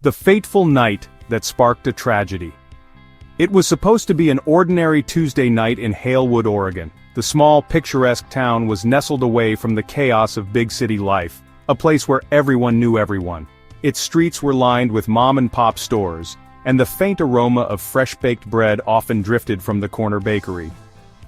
The fateful night that sparked a tragedy. It was supposed to be an ordinary Tuesday night in Halewood, Oregon. The small, picturesque town was nestled away from the chaos of big city life, a place where everyone knew everyone. Its streets were lined with mom-and-pop stores, and the faint aroma of fresh-baked bread often drifted from the corner bakery.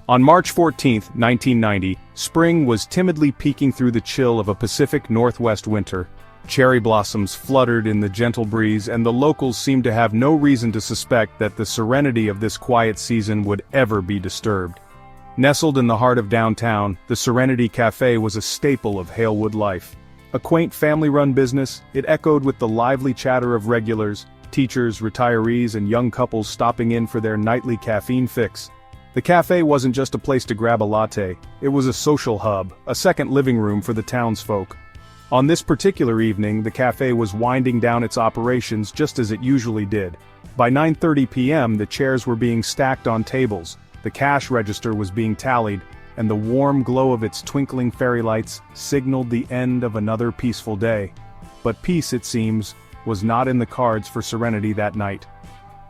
On March 14, 1990, spring was timidly peeking through the chill of a Pacific Northwest winter. Cherry blossoms fluttered in the gentle breeze, and the locals seemed to have no reason to suspect that the serenity of this quiet season would ever be disturbed. Nestled in the heart of downtown, the Serenity Cafe was a staple of Halewood life. A quaint family-run business, it echoed with the lively chatter of regulars, teachers, retirees, and young couples stopping in for their nightly caffeine fix. The cafe wasn't just a place to grab a latte, it was a social hub, a second living room for the townsfolk. On this particular evening, the cafe was winding down its operations just as it usually did. By 9:30 p.m., the chairs were being stacked on tables, the cash register was being tallied, and the warm glow of its twinkling fairy lights signaled the end of another peaceful day. But peace, it seems, was not in the cards for Serenity that night.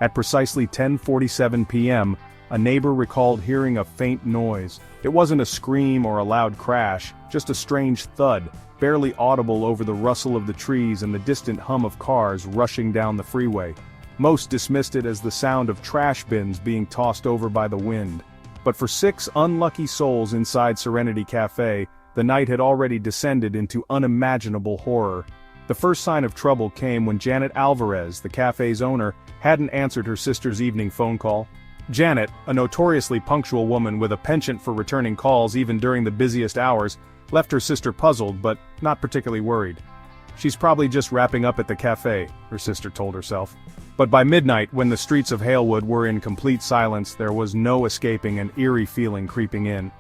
At precisely 10:47 p.m., a neighbor recalled hearing a faint noise. It wasn't a scream or a loud crash, just a strange thud, barely audible over the rustle of the trees and the distant hum of cars rushing down the freeway. Most dismissed it as the sound of trash bins being tossed over by the wind. But for 6 unlucky souls inside Serenity Cafe, the night had already descended into unimaginable horror. The first sign of trouble came when Janet Alvarez, the cafe's owner, hadn't answered her sister's evening phone call. Janet, a notoriously punctual woman with a penchant for returning calls even during the busiest hours, left her sister puzzled but not particularly worried. She's probably just wrapping up at the cafe, her sister told herself. But by midnight, when the streets of Halewood were in complete silence, there was no escaping an eerie feeling creeping in.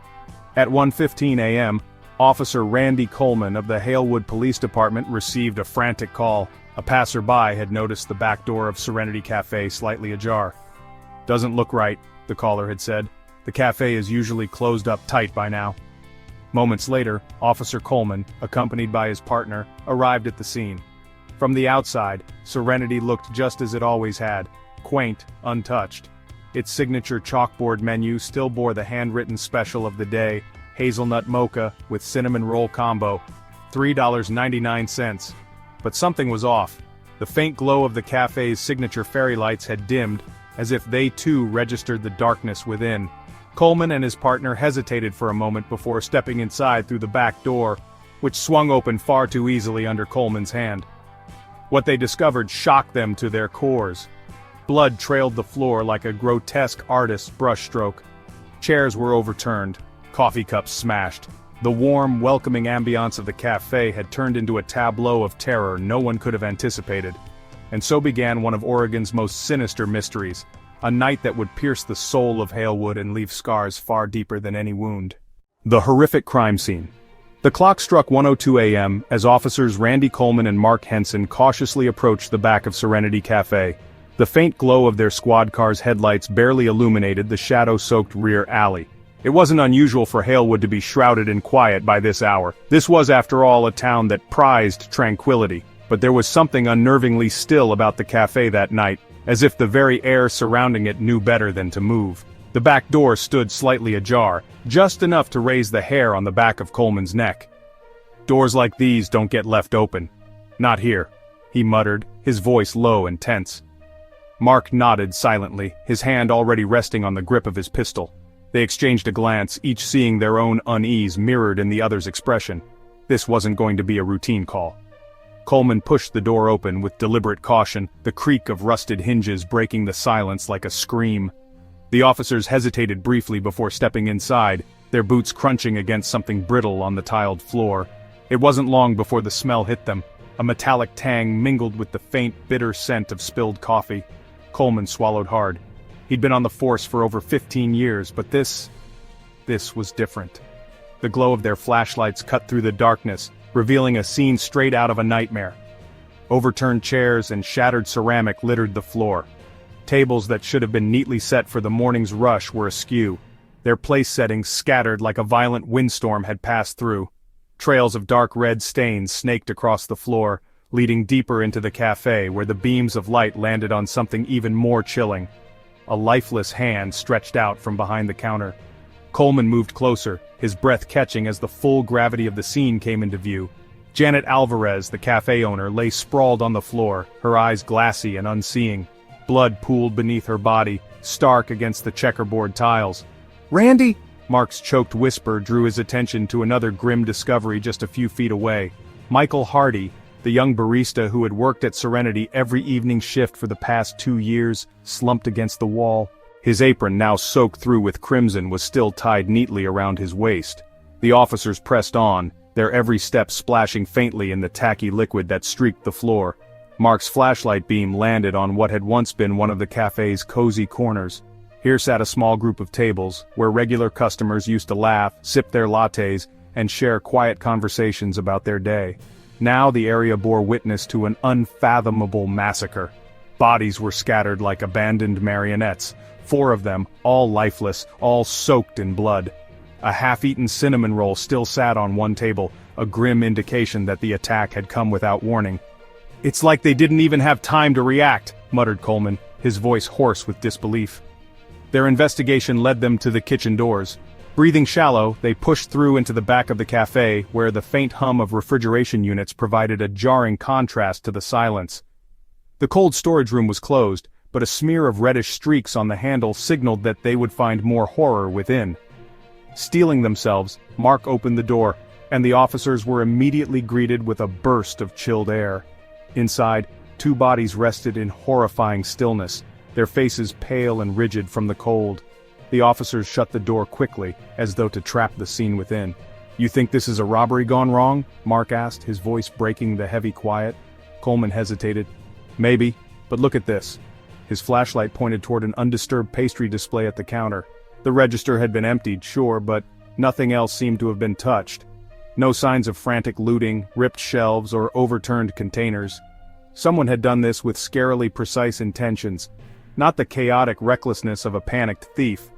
At 1:15 a.m., Officer Randy Coleman of the Halewood Police Department received a frantic call. A passerby had noticed the back door of Serenity Cafe slightly ajar. "Doesn't look right," the caller had said. "The cafe is usually closed up tight by now." Moments later, Officer Coleman, accompanied by his partner, arrived at the scene. From the outside, Serenity looked just as it always had, quaint, untouched. Its signature chalkboard menu still bore the handwritten special of the day, hazelnut mocha with cinnamon roll combo, $3.99. But something was off. The faint glow of the cafe's signature fairy lights had dimmed, as if they too registered the darkness within. Coleman and his partner hesitated for a moment before stepping inside through the back door, which swung open far too easily under Coleman's hand. What they discovered shocked them to their cores. Blood trailed the floor like a grotesque artist's brushstroke. Chairs were overturned, coffee cups smashed. The warm, welcoming ambiance of the cafe had turned into a tableau of terror no one could have anticipated. And so began one of Oregon's most sinister mysteries, a night that would pierce the soul of Halewood and leave scars far deeper than any wound. The horrific crime scene. The clock struck 1:02 a.m. as officers Randy Coleman and Mark Henson cautiously approached the back of Serenity Cafe. The faint glow of their squad car's headlights barely illuminated the shadow-soaked rear alley. It wasn't unusual for Halewood to be shrouded in quiet by this hour. This was, after all, a town that prized tranquility. But there was something unnervingly still about the cafe that night, as if the very air surrounding it knew better than to move. The back door stood slightly ajar, just enough to raise the hair on the back of Coleman's neck. "Doors like these don't get left open. Not here," he muttered, his voice low and tense. Mark nodded silently, his hand already resting on the grip of his pistol. They exchanged a glance, each seeing their own unease mirrored in the other's expression. This wasn't going to be a routine call. Coleman pushed the door open with deliberate caution, the creak of rusted hinges breaking the silence like a scream. The officers hesitated briefly before stepping inside, their boots crunching against something brittle on the tiled floor. It wasn't long before the smell hit them, a metallic tang mingled with the faint, bitter scent of spilled coffee. Coleman swallowed hard. He'd been on the force for over 15 years, but this was different. The glow of their flashlights cut through the darkness, revealing a scene straight out of a nightmare. Overturned chairs and shattered ceramic littered the floor. Tables that should have been neatly set for the morning's rush were askew, their place settings scattered like a violent windstorm had passed through. Trails of dark red stains snaked across the floor, leading deeper into the cafe where the beams of light landed on something even more chilling. A lifeless hand stretched out from behind the counter. Coleman moved closer, his breath catching as the full gravity of the scene came into view. Janet Alvarez, the cafe owner, lay sprawled on the floor, her eyes glassy and unseeing. Blood pooled beneath her body, stark against the checkerboard tiles. "Randy!" Mark's choked whisper drew his attention to another grim discovery just a few feet away. Michael Hardy, the young barista who had worked at Serenity every evening shift for the past 2 years, slumped against the wall. His apron, now soaked through with crimson, was still tied neatly around his waist. The officers pressed on, their every step splashing faintly in the tacky liquid that streaked the floor. Mark's flashlight beam landed on what had once been one of the cafe's cozy corners. Here sat a small group of tables, where regular customers used to laugh, sip their lattes, and share quiet conversations about their day. Now the area bore witness to an unfathomable massacre. Bodies were scattered like abandoned marionettes, 4 of them, all lifeless, all soaked in blood. A half-eaten cinnamon roll still sat on one table, a grim indication that the attack had come without warning. "It's like they didn't even have time to react," muttered Coleman, his voice hoarse with disbelief. Their investigation led them to the kitchen doors. Breathing shallow, they pushed through into the back of the cafe, where the faint hum of refrigeration units provided a jarring contrast to the silence. The cold storage room was closed, but a smear of reddish streaks on the handle signaled that they would find more horror within. Steeling themselves, Mark opened the door, and the officers were immediately greeted with a burst of chilled air. Inside, 2 bodies rested in horrifying stillness, their faces pale and rigid from the cold. The officers shut the door quickly, as though to trap the scene within. "You think this is a robbery gone wrong?" Mark asked, his voice breaking the heavy quiet. Coleman hesitated. "Maybe, but look at this." His flashlight pointed toward an undisturbed pastry display at the counter. The register had been emptied, sure, but nothing else seemed to have been touched. No signs of frantic looting, ripped shelves, or overturned containers. Someone had done this with scarily precise intentions, not the chaotic recklessness of a panicked thief.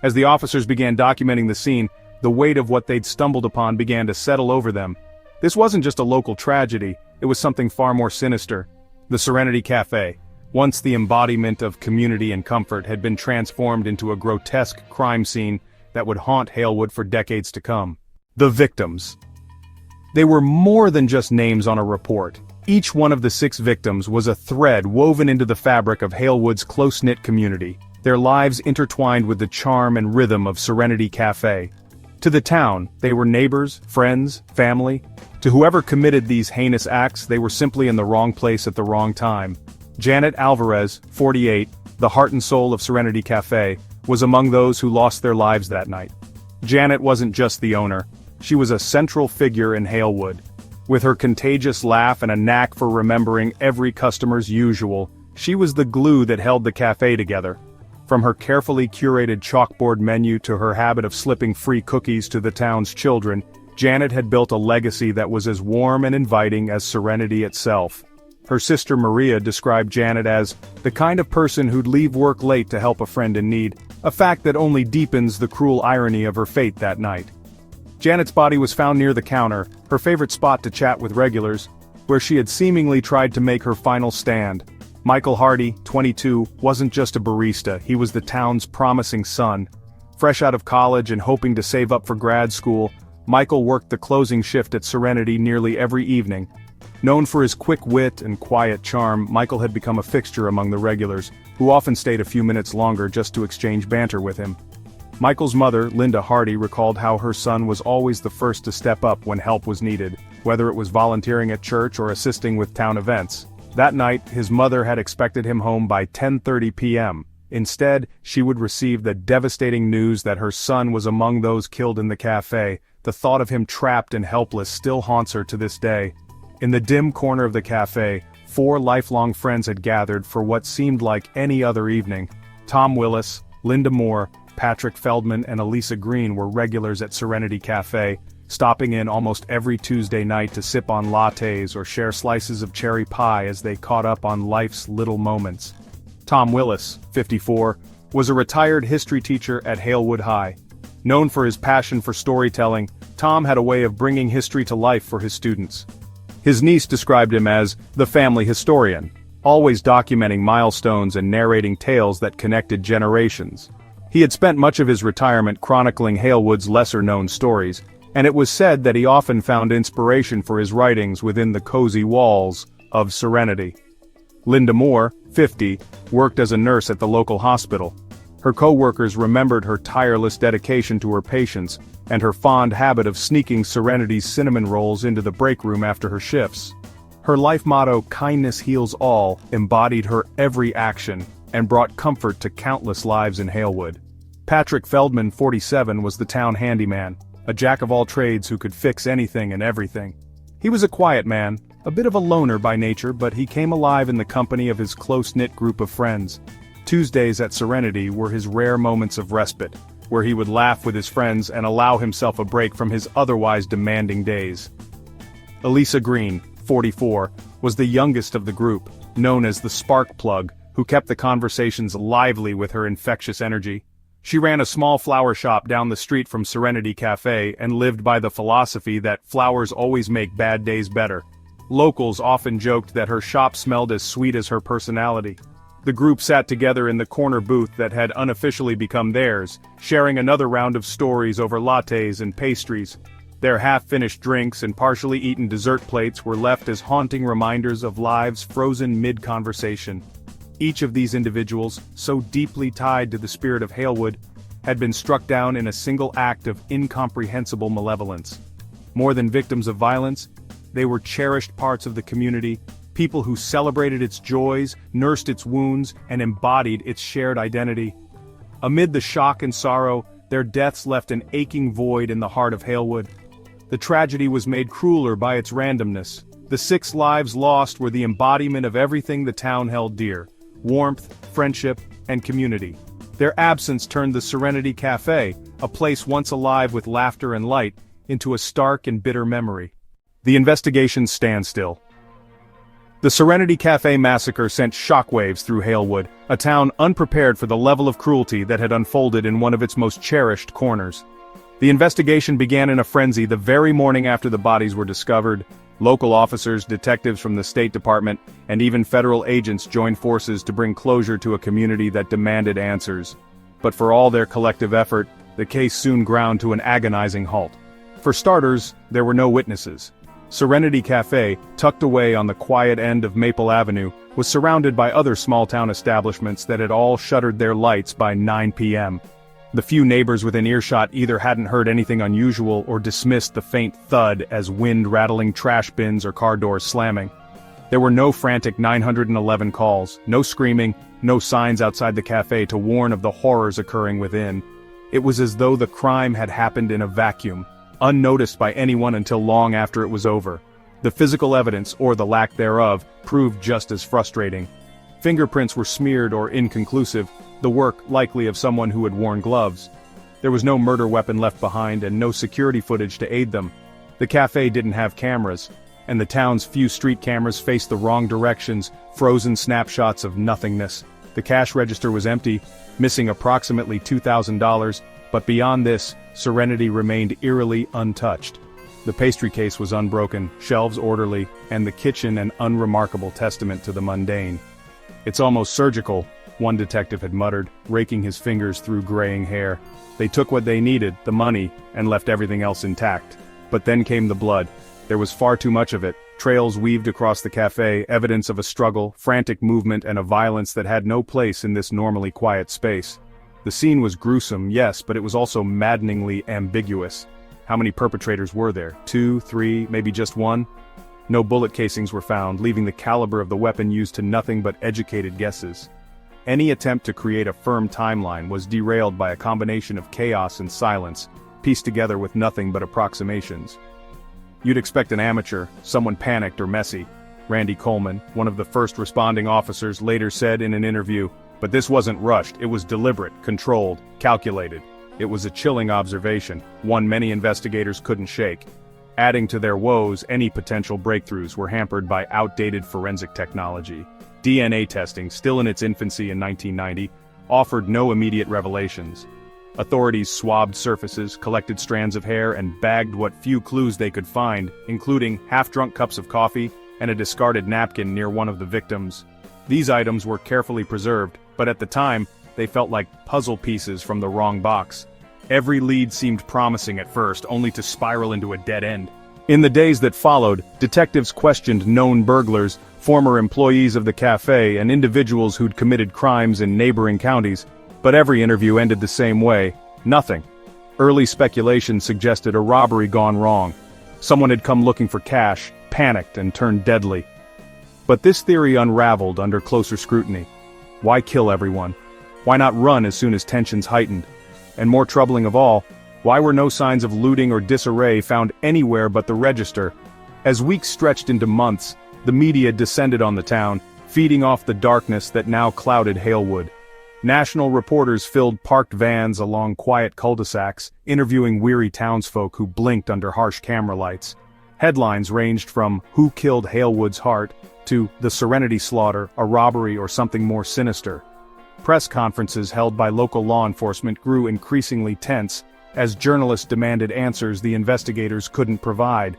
As the officers began documenting the scene, the weight of what they'd stumbled upon began to settle over them. This wasn't just a local tragedy, it was something far more sinister. The Serenity Cafe, once the embodiment of community and comfort, had been transformed into a grotesque crime scene that would haunt Halewood for decades to come. The victims. They were more than just names on a report. Each one of the 6 victims was a thread woven into the fabric of Halewood's close-knit community, their lives intertwined with the charm and rhythm of Serenity Cafe. To the town, they were neighbors, friends, family. To whoever committed these heinous acts, they were simply in the wrong place at the wrong time. Janet Alvarez, 48, the heart and soul of Serenity Cafe, was among those who lost their lives that night. Janet wasn't just the owner. She was a central figure in Halewood. With her contagious laugh and a knack for remembering every customer's usual, she was the glue that held the cafe together. From her carefully curated chalkboard menu to her habit of slipping free cookies to the town's children, Janet had built a legacy that was as warm and inviting as Serenity itself. Her sister Maria described Janet as the kind of person who'd leave work late to help a friend in need, a fact that only deepens the cruel irony of her fate that night. Janet's body was found near the counter, her favorite spot to chat with regulars, where she had seemingly tried to make her final stand. Michael Hardy, 22, wasn't just a barista, he was the town's promising son. Fresh out of college and hoping to save up for grad school, Michael worked the closing shift at Serenity nearly every evening. Known for his quick wit and quiet charm, Michael had become a fixture among the regulars, who often stayed a few minutes longer just to exchange banter with him. Michael's mother, Linda Hardy, recalled how her son was always the first to step up when help was needed, whether it was volunteering at church or assisting with town events. That night, his mother had expected him home by 10:30 p.m. Instead, she would receive the devastating news that her son was among those killed in the cafe. The thought of him trapped and helpless still haunts her to this day. In the dim corner of the cafe, 4 lifelong friends had gathered for what seemed like any other evening. Tom Willis, Linda Moore, Patrick Feldman and Elisa Green were regulars at Serenity Cafe, stopping in almost every Tuesday night to sip on lattes or share slices of cherry pie as they caught up on life's little moments. Tom Willis, 54, was a retired history teacher at Halewood High. Known for his passion for storytelling, Tom had a way of bringing history to life for his students. His niece described him as the family historian, always documenting milestones and narrating tales that connected generations. He had spent much of his retirement chronicling Halewood's lesser-known stories, and it was said that he often found inspiration for his writings within the cozy walls of Serenity. Linda Moore, 50, worked as a nurse at the local hospital. Her co-workers remembered her tireless dedication to her patients and her fond habit of sneaking Serenity's cinnamon rolls into the break room after her shifts. Her life motto, "Kindness heals all," embodied her every action and brought comfort to countless lives in Halewood. Patrick Feldman, 47, was the town handyman, a jack of all trades who could fix anything and everything. He was a quiet man, a bit of a loner by nature, but he came alive in the company of his close-knit group of friends. Tuesdays at Serenity were his rare moments of respite, where he would laugh with his friends and allow himself a break from his otherwise demanding days. Elisa Green, 44, was the youngest of the group, known as the spark plug, who kept the conversations lively with her infectious energy. She ran a small flower shop down the street from Serenity Cafe and lived by the philosophy that flowers always make bad days better. Locals often joked that her shop smelled as sweet as her personality. The group sat together in the corner booth that had unofficially become theirs, sharing another round of stories over lattes and pastries. Their half-finished drinks and partially eaten dessert plates were left as haunting reminders of lives frozen mid-conversation. Each of these individuals, so deeply tied to the spirit of Halewood, had been struck down in a single act of incomprehensible malevolence. More than victims of violence, they were cherished parts of the community, people who celebrated its joys, nursed its wounds, and embodied its shared identity. Amid the shock and sorrow, their deaths left an aching void in the heart of Halewood. The tragedy was made crueler by its randomness. The 6 lives lost were the embodiment of everything the town held dear: warmth, friendship, and community. Their absence turned the Serenity Cafe, a place once alive with laughter and light, into a stark and bitter memory. The investigation's standstill. The Serenity Cafe massacre sent shockwaves through Halewood, a town unprepared for the level of cruelty that had unfolded in one of its most cherished corners. The investigation began in a frenzy the very morning after the bodies were discovered. Local officers, detectives from the State Department, and even federal agents joined forces to bring closure to a community that demanded answers. But for all their collective effort, the case soon ground to an agonizing halt. For starters, there were no witnesses. Serenity Cafe, tucked away on the quiet end of Maple Avenue, was surrounded by other small-town establishments that had all shuttered their lights by 9 p.m. The few neighbors within earshot either hadn't heard anything unusual or dismissed the faint thud as wind rattling trash bins or car doors slamming. There were no frantic 911 calls, no screaming, no signs outside the cafe to warn of the horrors occurring within. It was as though the crime had happened in a vacuum, unnoticed by anyone until long after it was over. The physical evidence, or the lack thereof, proved just as frustrating. Fingerprints were smeared or inconclusive, the work likely of someone who had worn gloves. There was no murder weapon left behind and no security footage to aid them. The cafe didn't have cameras, and the town's few street cameras faced the wrong directions, frozen snapshots of nothingness. The cash register was empty, missing approximately $2,000, but beyond this, Serenity remained eerily untouched. The pastry case was unbroken, shelves orderly, and the kitchen an unremarkable testament to the mundane. "It's almost surgical," one detective had muttered, raking his fingers through graying hair. They took what they needed, the money, and left everything else intact. But then came the blood. There was far too much of it. Trails weaved across the cafe, evidence of a struggle, frantic movement, and a violence that had no place in this normally quiet space. The scene was gruesome, yes, but it was also maddeningly ambiguous. How many perpetrators were there? 2, 3, maybe just one? No bullet casings were found, leaving the caliber of the weapon used to nothing but educated guesses. Any attempt to create a firm timeline was derailed by a combination of chaos and silence, pieced together with nothing but approximations. "You'd expect an amateur, someone panicked or messy," Randy Coleman, one of the first responding officers, later said in an interview, "but this wasn't rushed, it was deliberate, controlled, calculated." It was a chilling observation, one many investigators couldn't shake. Adding to their woes, any potential breakthroughs were hampered by outdated forensic technology. DNA testing, still in its infancy in 1990, offered no immediate revelations. Authorities swabbed surfaces, collected strands of hair, and bagged what few clues they could find, including half-drunk cups of coffee and a discarded napkin near one of the victims. These items were carefully preserved, but at the time, they felt like puzzle pieces from the wrong box. Every lead seemed promising at first, only to spiral into a dead end. In the days that followed, detectives questioned known burglars, former employees of the cafe, and individuals who'd committed crimes in neighboring counties, but every interview ended the same way: nothing. Early speculation suggested a robbery gone wrong. Someone had come looking for cash, panicked, and turned deadly. But this theory unraveled under closer scrutiny. Why kill everyone? Why not run as soon as tensions heightened? And more troubling of all, why were no signs of looting or disarray found anywhere but the register? As weeks stretched into months, the media descended on the town, feeding off the darkness that now clouded Halewood. National reporters filled parked vans along quiet cul-de-sacs, interviewing weary townsfolk who blinked under harsh camera lights. Headlines ranged from "Who Killed Halewood's Heart" to "The Serenity Slaughter, a Robbery or Something More Sinister." Press conferences held by local law enforcement grew increasingly tense, as journalists demanded answers the investigators couldn't provide.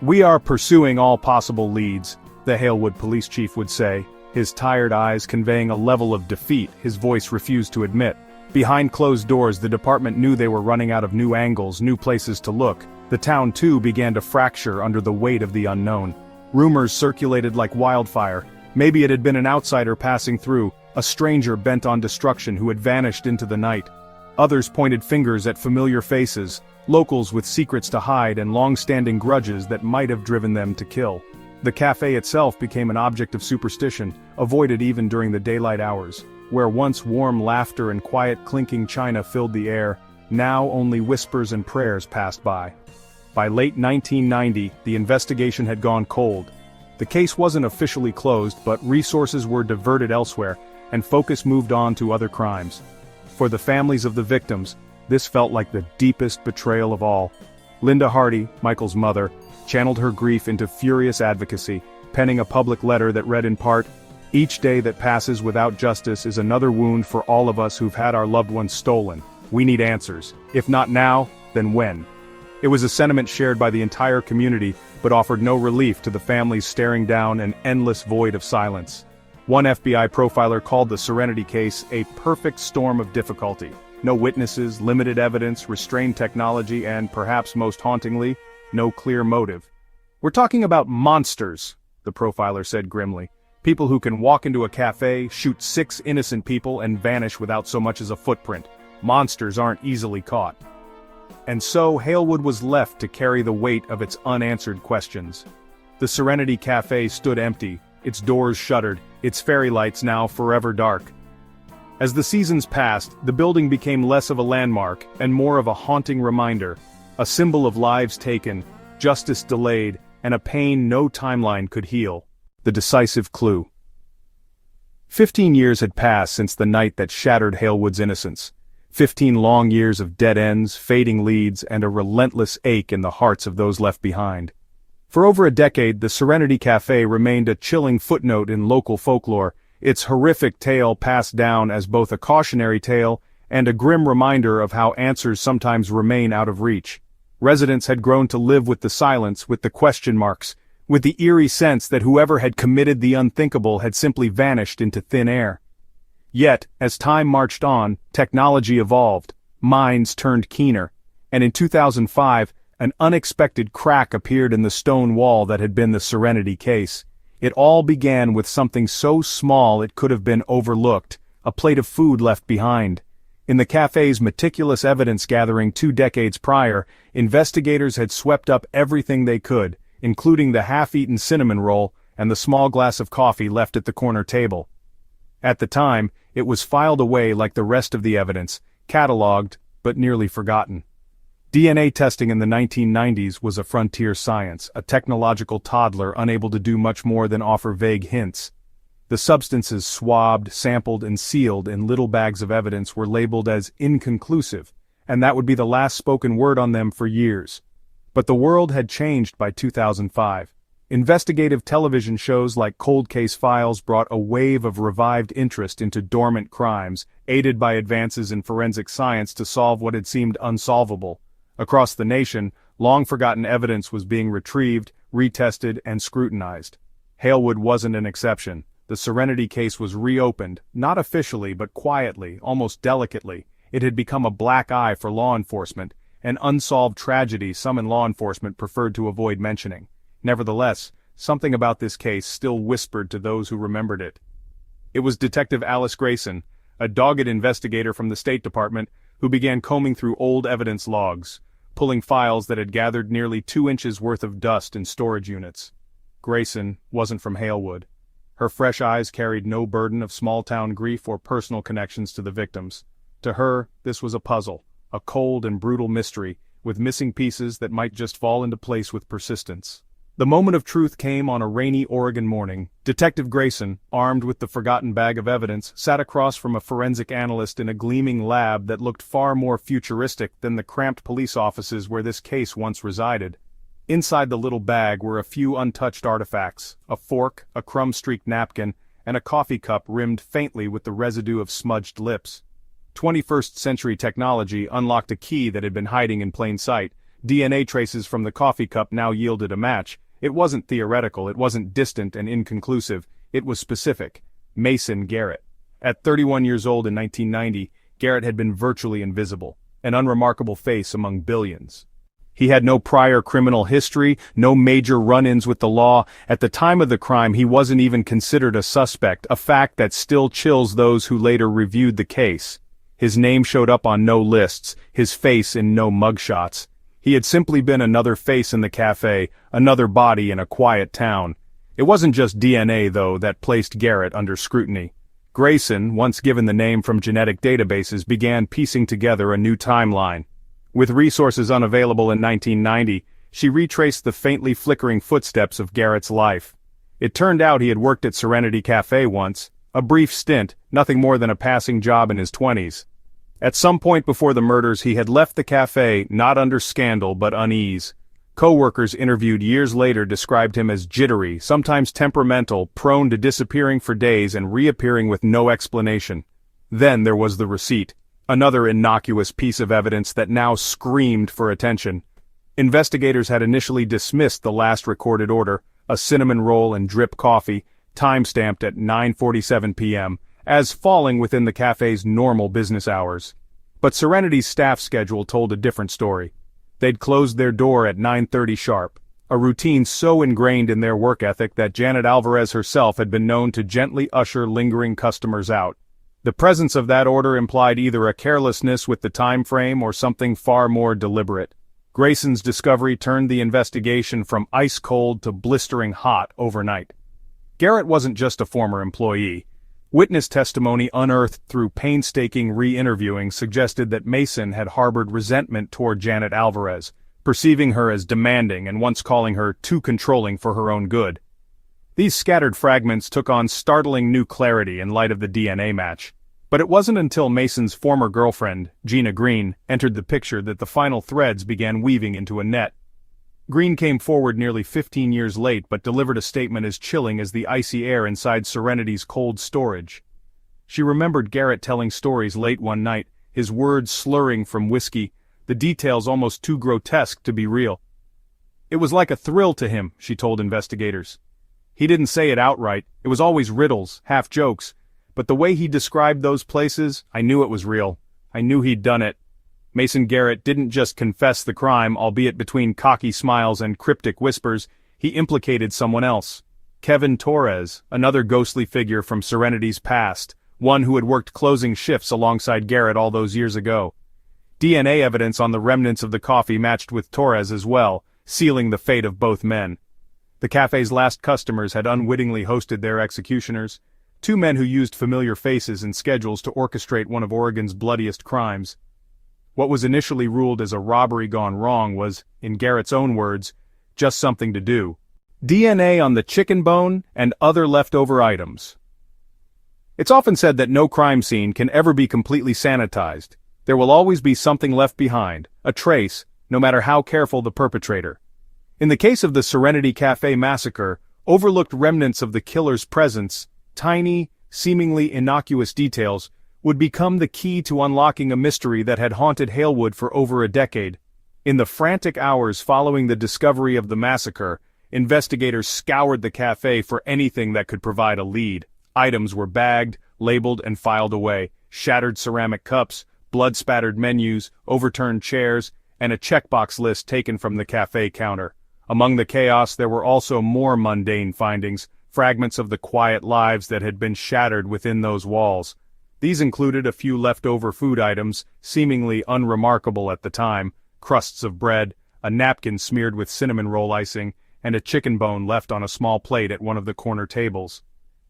"We are pursuing all possible leads," the Halewood police chief would say, his tired eyes conveying a level of defeat his voice refused to admit. Behind closed doors, the department knew they were running out of new angles, new places to look. The town too began to fracture under the weight of the unknown. Rumors circulated like wildfire. Maybe it had been an outsider passing through, a stranger bent on destruction who had vanished into the night. Others pointed fingers at familiar faces, locals with secrets to hide and long-standing grudges that might have driven them to kill. The cafe itself became an object of superstition, avoided even during the daylight hours. Where once warm laughter and quiet clinking china filled the air, now only whispers and prayers passed by. By late 1990, the investigation had gone cold. The case wasn't officially closed, but resources were diverted elsewhere, and focus moved on to other crimes. For the families of the victims, this felt like the deepest betrayal of all. Linda Hardy, Michael's mother, channeled her grief into furious advocacy, penning a public letter that read in part, "Each day that passes without justice is another wound for all of us who've had our loved ones stolen. We need answers. If not now, then when?" It was a sentiment shared by the entire community, but offered no relief to the families staring down an endless void of silence. One FBI profiler called the Serenity case a perfect storm of difficulty. No witnesses, limited evidence, restrained technology, and, perhaps most hauntingly, no clear motive. "We're talking about monsters," the profiler said grimly. "People who can walk into a cafe, shoot 6 innocent people, and vanish without so much as a footprint. Monsters aren't easily caught." And so Halewood was left to carry the weight of its unanswered questions. The Serenity Cafe stood empty, its doors shuttered, its fairy lights now forever dark. As the seasons passed, the building became less of a landmark and more of a haunting reminder, a symbol of lives taken, justice delayed, and a pain no timeline could heal. The decisive clue. 15 years had passed since the night that shattered Halewood's innocence. 15 long years of dead ends, fading leads, and a relentless ache in the hearts of those left behind. For over a decade, the Serenity Cafe remained a chilling footnote in local folklore, its horrific tale passed down as both a cautionary tale and a grim reminder of how answers sometimes remain out of reach. Residents had grown to live with the silence, with the question marks, with the eerie sense that whoever had committed the unthinkable had simply vanished into thin air. Yet, as time marched on, technology evolved, minds turned keener, and in 2005, an unexpected crack appeared in the stone wall that had been the Serenity case. It all began with something so small it could have been overlooked, a plate of food left behind. In the cafe's meticulous evidence gathering 2 decades prior, investigators had swept up everything they could, including the half-eaten cinnamon roll and the small glass of coffee left at the corner table. At the time, it was filed away like the rest of the evidence, catalogued, but nearly forgotten. DNA testing in the 1990s was a frontier science, a technological toddler unable to do much more than offer vague hints. The substances swabbed, sampled, and sealed in little bags of evidence were labeled as inconclusive, and that would be the last spoken word on them for years. But the world had changed by 2005. Investigative television shows like Cold Case Files brought a wave of revived interest into dormant crimes, aided by advances in forensic science to solve what had seemed unsolvable. Across the nation, long-forgotten evidence was being retrieved, retested, and scrutinized. Halewood wasn't an exception. The Serenity case was reopened, not officially but quietly, almost delicately. It had become a black eye for law enforcement, an unsolved tragedy some in law enforcement preferred to avoid mentioning. Nevertheless, something about this case still whispered to those who remembered it. It was Detective Alice Grayson, a dogged investigator from the State Department, who began combing through old evidence logs, pulling files that had gathered nearly 2 inches worth of dust in storage units. Grayson wasn't from Halewood. Her fresh eyes carried no burden of small-town grief or personal connections to the victims. To her, this was a puzzle, a cold and brutal mystery, with missing pieces that might just fall into place with persistence. The moment of truth came on a rainy Oregon morning. Detective Grayson, armed with the forgotten bag of evidence, sat across from a forensic analyst in a gleaming lab that looked far more futuristic than the cramped police offices where this case once resided. Inside the little bag were a few untouched artifacts, a fork, a crumb-streaked napkin, and a coffee cup rimmed faintly with the residue of smudged lips. 21st century technology unlocked a key that had been hiding in plain sight. DNA traces from the coffee cup now yielded a match. It wasn't theoretical, it wasn't distant and inconclusive, it was specific. Mason Garrett. At 31 years old in 1990, Garrett had been virtually invisible, an unremarkable face among billions. He had no prior criminal history, no major run-ins with the law. At the time of the crime, he wasn't even considered a suspect, a fact that still chills those who later reviewed the case. His name showed up on no lists, his face in no mugshots. He had simply been another face in the cafe, another body in a quiet town. It wasn't just DNA, though, that placed Garrett under scrutiny. Grayson, once given the name from genetic databases, began piecing together a new timeline. With resources unavailable in 1990, she retraced the faintly flickering footsteps of Garrett's life. It turned out he had worked at Serenity Cafe once, a brief stint, nothing more than a passing job in his 20s. At some point before the murders, he had left the cafe not under scandal but unease. Co-workers interviewed years later described him as jittery, sometimes temperamental, prone to disappearing for days and reappearing with no explanation. Then there was the receipt, another innocuous piece of evidence that now screamed for attention. Investigators had initially dismissed the last recorded order, a cinnamon roll and drip coffee, time-stamped at 9:47 p.m., as falling within the cafe's normal business hours. But Serenity's staff schedule told a different story. They'd closed their door at 9:30 sharp, a routine so ingrained in their work ethic that Janet Alvarez herself had been known to gently usher lingering customers out. The presence of that order implied either a carelessness with the time frame or something far more deliberate. Grayson's discovery turned the investigation from ice-cold to blistering hot overnight. Garrett wasn't just a former employee. Witness testimony unearthed through painstaking re-interviewing suggested that Mason had harbored resentment toward Janet Alvarez, perceiving her as demanding and once calling her too controlling for her own good. These scattered fragments took on startling new clarity in light of the DNA match. But it wasn't until Mason's former girlfriend, Gina Green, entered the picture that the final threads began weaving into a net. Green came forward nearly 15 years late but delivered a statement as chilling as the icy air inside Serenity's cold storage. She remembered Garrett telling stories late one night, his words slurring from whiskey, the details almost too grotesque to be real. It was like a thrill to him, she told investigators. He didn't say it outright, it was always riddles, half jokes, but the way he described those places, I knew it was real. I knew he'd done it. Mason Garrett didn't just confess the crime, albeit between cocky smiles and cryptic whispers, he implicated someone else. Kevin Torres, another ghostly figure from Serenity's past, one who had worked closing shifts alongside Garrett all those years ago. DNA evidence on the remnants of the coffee matched with Torres as well, sealing the fate of both men. The cafe's last customers had unwittingly hosted their executioners, two men who used familiar faces and schedules to orchestrate one of Oregon's bloodiest crimes. What was initially ruled as a robbery gone wrong was, in Garrett's own words, just something to do. DNA on the chicken bone and other leftover items. It's often said that no crime scene can ever be completely sanitized. There will always be something left behind, a trace, no matter how careful the perpetrator. In the case of the Serenity Cafe massacre, overlooked remnants of the killer's presence, tiny, seemingly innocuous details, would become the key to unlocking a mystery that had haunted Halewood for over a decade. In the frantic hours following the discovery of the massacre, investigators scoured the cafe for anything that could provide a lead. Items were bagged, labeled, and filed away: shattered ceramic cups, blood-spattered menus, overturned chairs, and a checkbox list taken from the cafe counter. Among the chaos there were also more mundane findings, fragments of the quiet lives that had been shattered within those walls. These included a few leftover food items, seemingly unremarkable at the time: crusts of bread, a napkin smeared with cinnamon roll icing, and a chicken bone left on a small plate at one of the corner tables.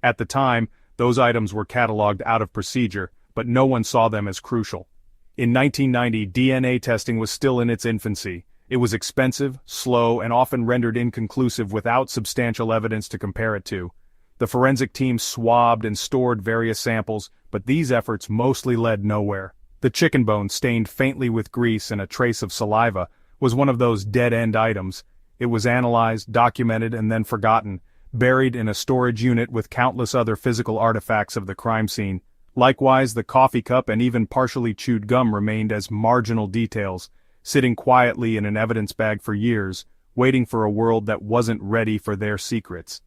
At the time, those items were catalogued out of procedure, but no one saw them as crucial. In 1990, DNA testing was still in its infancy. It was expensive, slow, and often rendered inconclusive without substantial evidence to compare it to. The forensic team swabbed and stored various samples, but these efforts mostly led nowhere. The chicken bone, stained faintly with grease and a trace of saliva, was one of those dead-end items. It was analyzed, documented, and then forgotten, buried in a storage unit with countless other physical artifacts of the crime scene. Likewise, the coffee cup and even partially chewed gum remained as marginal details, sitting quietly in an evidence bag for years, waiting for a world that wasn't ready for their secrets.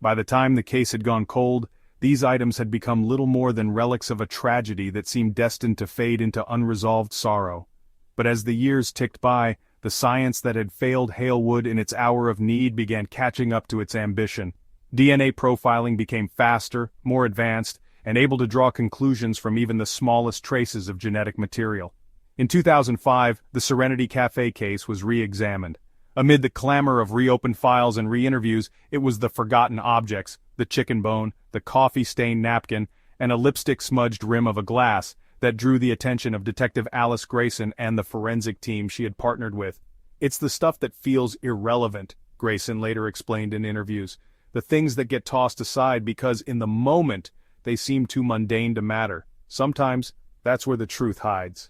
By the time the case had gone cold, these items had become little more than relics of a tragedy that seemed destined to fade into unresolved sorrow. But as the years ticked by, the science that had failed Halewood in its hour of need began catching up to its ambition. DNA profiling became faster, more advanced, and able to draw conclusions from even the smallest traces of genetic material. In 2005, the Serenity Cafe case was re-examined. Amid the clamor of reopened files and re-interviews, it was the forgotten objects, the chicken bone, the coffee-stained napkin, and a lipstick-smudged rim of a glass, that drew the attention of Detective Alice Grayson and the forensic team she had partnered with. "It's the stuff that feels irrelevant," Grayson later explained in interviews. "The things that get tossed aside because in the moment they seem too mundane to matter. Sometimes that's where the truth hides."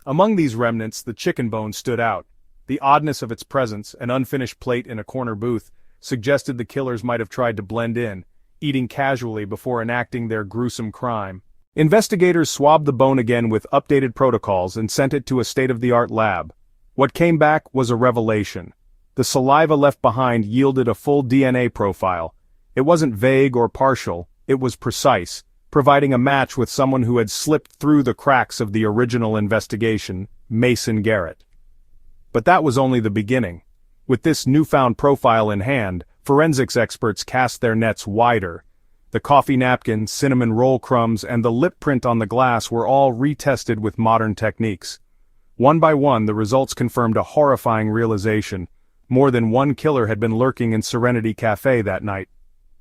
Among these remnants, the chicken bone stood out. The oddness of its presence, an unfinished plate in a corner booth, suggested the killers might have tried to blend in, eating casually before enacting their gruesome crime. Investigators swabbed the bone again with updated protocols and sent it to a state-of-the-art lab. What came back was a revelation. The saliva left behind yielded a full DNA profile. It wasn't vague or partial, it was precise, providing a match with someone who had slipped through the cracks of the original investigation, Mason Garrett. But that was only the beginning. With this newfound profile in hand, forensics experts cast their nets wider. The coffee napkin, cinnamon roll crumbs, and the lip print on the glass were all retested with modern techniques. One by one, the results confirmed a horrifying realization. More than one killer had been lurking in Serenity Cafe that night.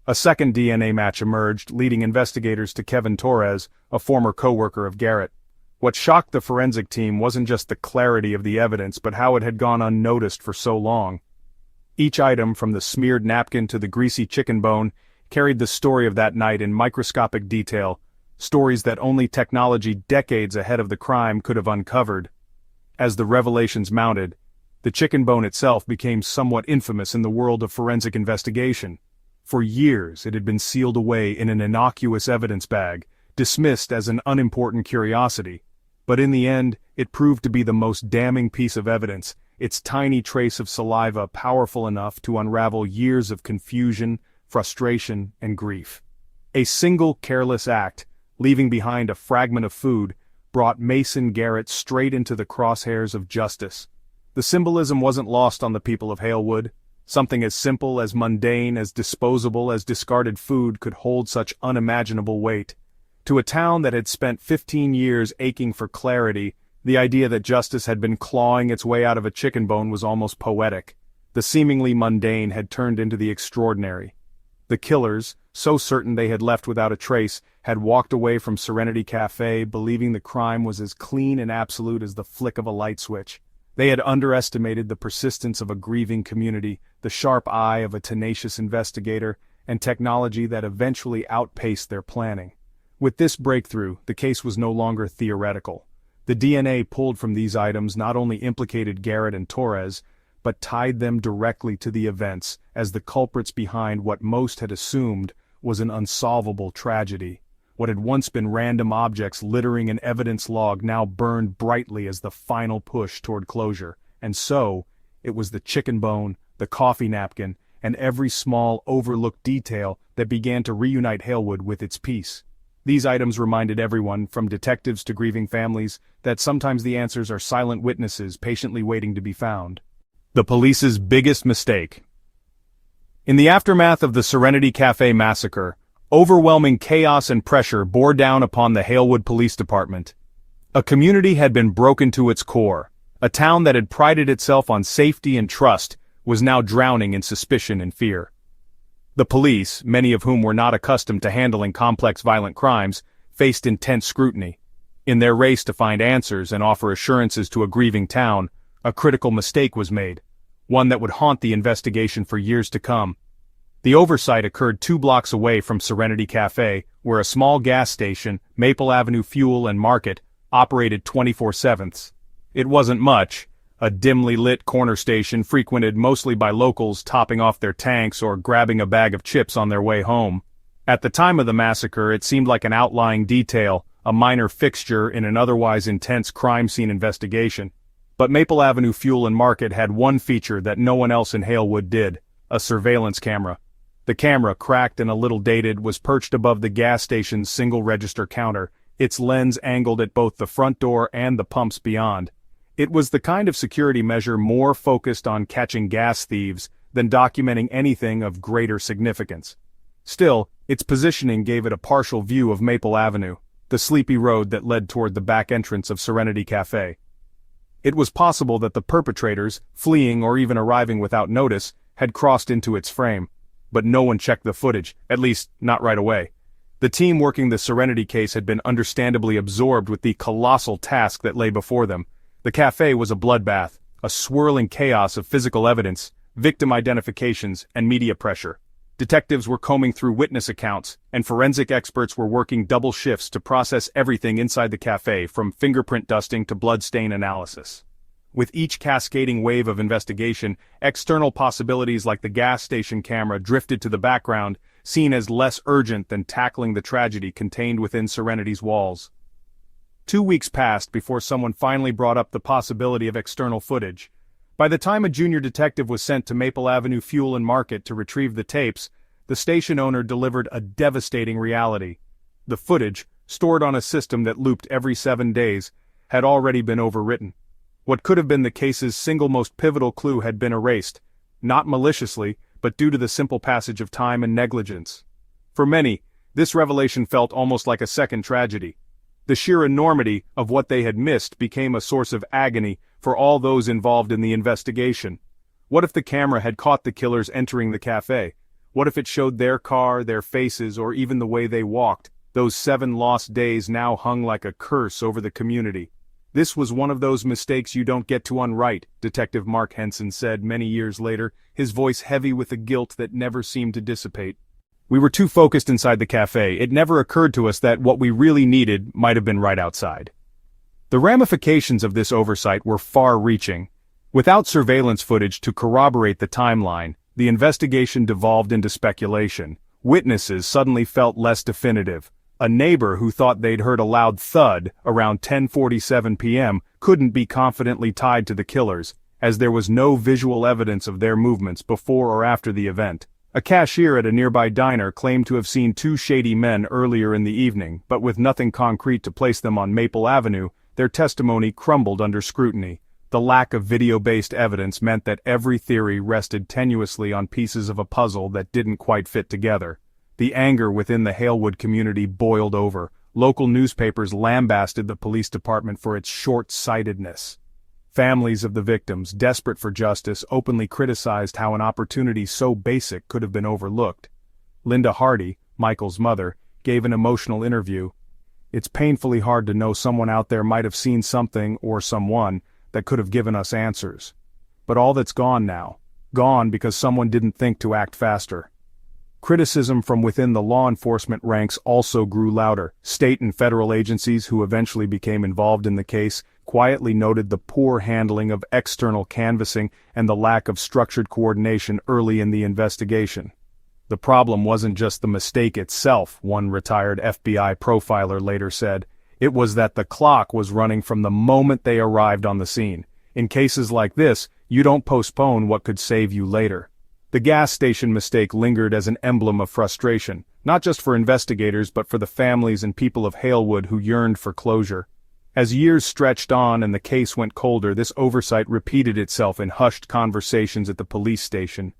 A second DNA match emerged, leading investigators to Kevin Torres, a former co-worker of Garrett. What shocked the forensic team wasn't just the clarity of the evidence, but how it had gone unnoticed for so long. Each item, from the smeared napkin to the greasy chicken bone, carried the story of that night in microscopic detail, stories that only technology decades ahead of the crime could have uncovered. As the revelations mounted, the chicken bone itself became somewhat infamous in the world of forensic investigation. For years it had been sealed away in an innocuous evidence bag, dismissed as an unimportant curiosity. But in the end, it proved to be the most damning piece of evidence, its tiny trace of saliva powerful enough to unravel years of confusion, frustration, and grief. A single careless act, leaving behind a fragment of food, brought Mason Garrett straight into the crosshairs of justice. The symbolism wasn't lost on the people of Halewood. Something as simple, as mundane, as disposable as discarded food could hold such unimaginable weight. To a town that had spent 15 years aching for clarity, the idea that justice had been clawing its way out of a chicken bone was almost poetic. The seemingly mundane had turned into the extraordinary. The killers, so certain they had left without a trace, had walked away from Serenity Cafe believing the crime was as clean and absolute as the flick of a light switch. They had underestimated the persistence of a grieving community, the sharp eye of a tenacious investigator, and technology that eventually outpaced their planning. With this breakthrough, the case was no longer theoretical. The DNA pulled from these items not only implicated Garrett and Torres, but tied them directly to the events as the culprits behind what most had assumed was an unsolvable tragedy. What had once been random objects littering an evidence log now burned brightly as the final push toward closure. And so, it was the chicken bone, the coffee napkin, and every small, overlooked detail that began to reunite Halewood with its peace. These items reminded everyone, from detectives to grieving families, that sometimes the answers are silent witnesses patiently waiting to be found. The police's biggest mistake. In the aftermath of the Serenity Cafe massacre, overwhelming chaos and pressure bore down upon the Halewood Police Department. A community had been broken to its core. A town that had prided itself on safety and trust was now drowning in suspicion and fear. The police, many of whom were not accustomed to handling complex violent crimes, faced intense scrutiny. In their race to find answers and offer assurances to a grieving town, a critical mistake was made, one that would haunt the investigation for years to come. The oversight occurred 2 blocks away from Serenity Cafe, where a small gas station, Maple Avenue Fuel and Market, operated 24/7. It wasn't much, a dimly lit corner station frequented mostly by locals topping off their tanks or grabbing a bag of chips on their way home. At the time of the massacre, it seemed like an outlying detail, a minor fixture in an otherwise intense crime scene investigation. But Maple Avenue Fuel and Market had one feature that no one else in Halewood did: a surveillance camera. The camera, cracked and a little dated, was perched above the gas station's single-register counter, its lens angled at both the front door and the pumps beyond. It was the kind of security measure more focused on catching gas thieves than documenting anything of greater significance. Still, its positioning gave it a partial view of Maple Avenue, the sleepy road that led toward the back entrance of Serenity Cafe. It was possible that the perpetrators, fleeing or even arriving without notice, had crossed into its frame. But no one checked the footage, at least not right away. The team working the Serenity case had been understandably absorbed with the colossal task that lay before them. The cafe was a bloodbath, a swirling chaos of physical evidence, victim identifications, and media pressure. Detectives were combing through witness accounts, and forensic experts were working double shifts to process everything inside the cafe, from fingerprint dusting to bloodstain analysis. With each cascading wave of investigation, external possibilities like the gas station camera drifted to the background, seen as less urgent than tackling the tragedy contained within Serenity's walls. 2 weeks passed before someone finally brought up the possibility of external footage. By the time a junior detective was sent to Maple Avenue Fuel and Market to retrieve the tapes, the station owner delivered a devastating reality. The footage, stored on a system that looped every 7 days, had already been overwritten. What could have been the case's single most pivotal clue had been erased, not maliciously, but due to the simple passage of time and negligence. For many, this revelation felt almost like a second tragedy. The sheer enormity of what they had missed became a source of agony for all those involved in the investigation. What if the camera had caught the killers entering the cafe? What if it showed their car, their faces, or even the way they walked? Those 7 lost days now hung like a curse over the community. This was one of those mistakes you don't get to unwrite, Detective Mark Henson said many years later, his voice heavy with a guilt that never seemed to dissipate. We were too focused inside the cafe. It never occurred to us that what we really needed might have been right outside. The ramifications of this oversight were far-reaching. Without surveillance footage to corroborate the timeline, the investigation devolved into speculation. Witnesses suddenly felt less definitive. A neighbor who thought they'd heard a loud thud around 10:47 p.m. couldn't be confidently tied to the killers, as there was no visual evidence of their movements before or after the event. A cashier at a nearby diner claimed to have seen 2 shady men earlier in the evening, but with nothing concrete to place them on Maple Avenue, their testimony crumbled under scrutiny. The lack of video-based evidence meant that every theory rested tenuously on pieces of a puzzle that didn't quite fit together. The anger within the Halewood community boiled over. Local newspapers lambasted the police department for its short-sightedness. Families of the victims, desperate for justice, openly criticized how an opportunity so basic could have been overlooked. Linda Hardy, Michael's mother, gave an emotional interview. "It's painfully hard to know someone out there might have seen something or someone that could have given us answers. But all that's gone now. Gone because someone didn't think to act faster." Criticism from within the law enforcement ranks also grew louder. State and federal agencies who eventually became involved in the case quietly noted the poor handling of external canvassing and the lack of structured coordination early in the investigation. The problem wasn't just the mistake itself, one retired FBI profiler later said. It was that the clock was running from the moment they arrived on the scene. In cases like this, you don't postpone what could save you later. The gas station mistake lingered as an emblem of frustration, not just for investigators but for the families and people of Halewood who yearned for closure. As years stretched on and the case went colder, this oversight repeated itself in hushed conversations at the police station.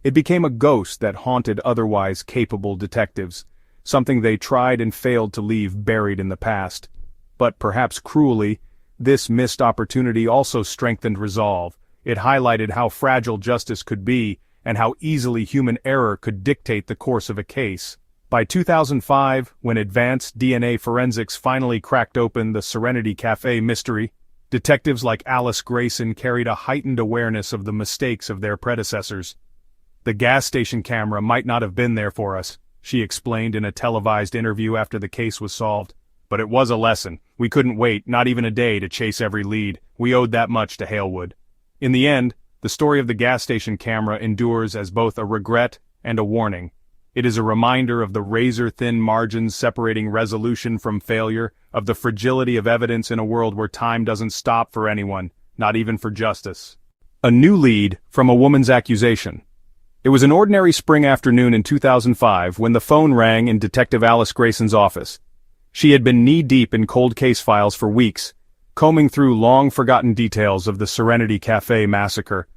It became a ghost that haunted otherwise capable detectives, something they tried and failed to leave buried in the past. But perhaps cruelly, this missed opportunity also strengthened resolve. It highlighted how fragile justice could be and how easily human error could dictate the course of a case. By 2005, when advanced DNA forensics finally cracked open the Serenity Cafe mystery, detectives like Alice Grayson carried a heightened awareness of the mistakes of their predecessors. "The gas station camera might not have been there for us," she explained in a televised interview after the case was solved. "But it was a lesson. We couldn't wait, not even a day, to chase every lead. We owed that much to Halewood." In the end, the story of the gas station camera endures as both a regret and a warning. It is a reminder of the razor-thin margins separating resolution from failure, of the fragility of evidence in a world where time doesn't stop for anyone, not even for justice. A new lead from a woman's accusation. It was an ordinary spring afternoon in 2005 when the phone rang in Detective Alice Grayson's office. She had been knee-deep in cold case files for weeks, combing through long-forgotten details of the Serenity Cafe massacre.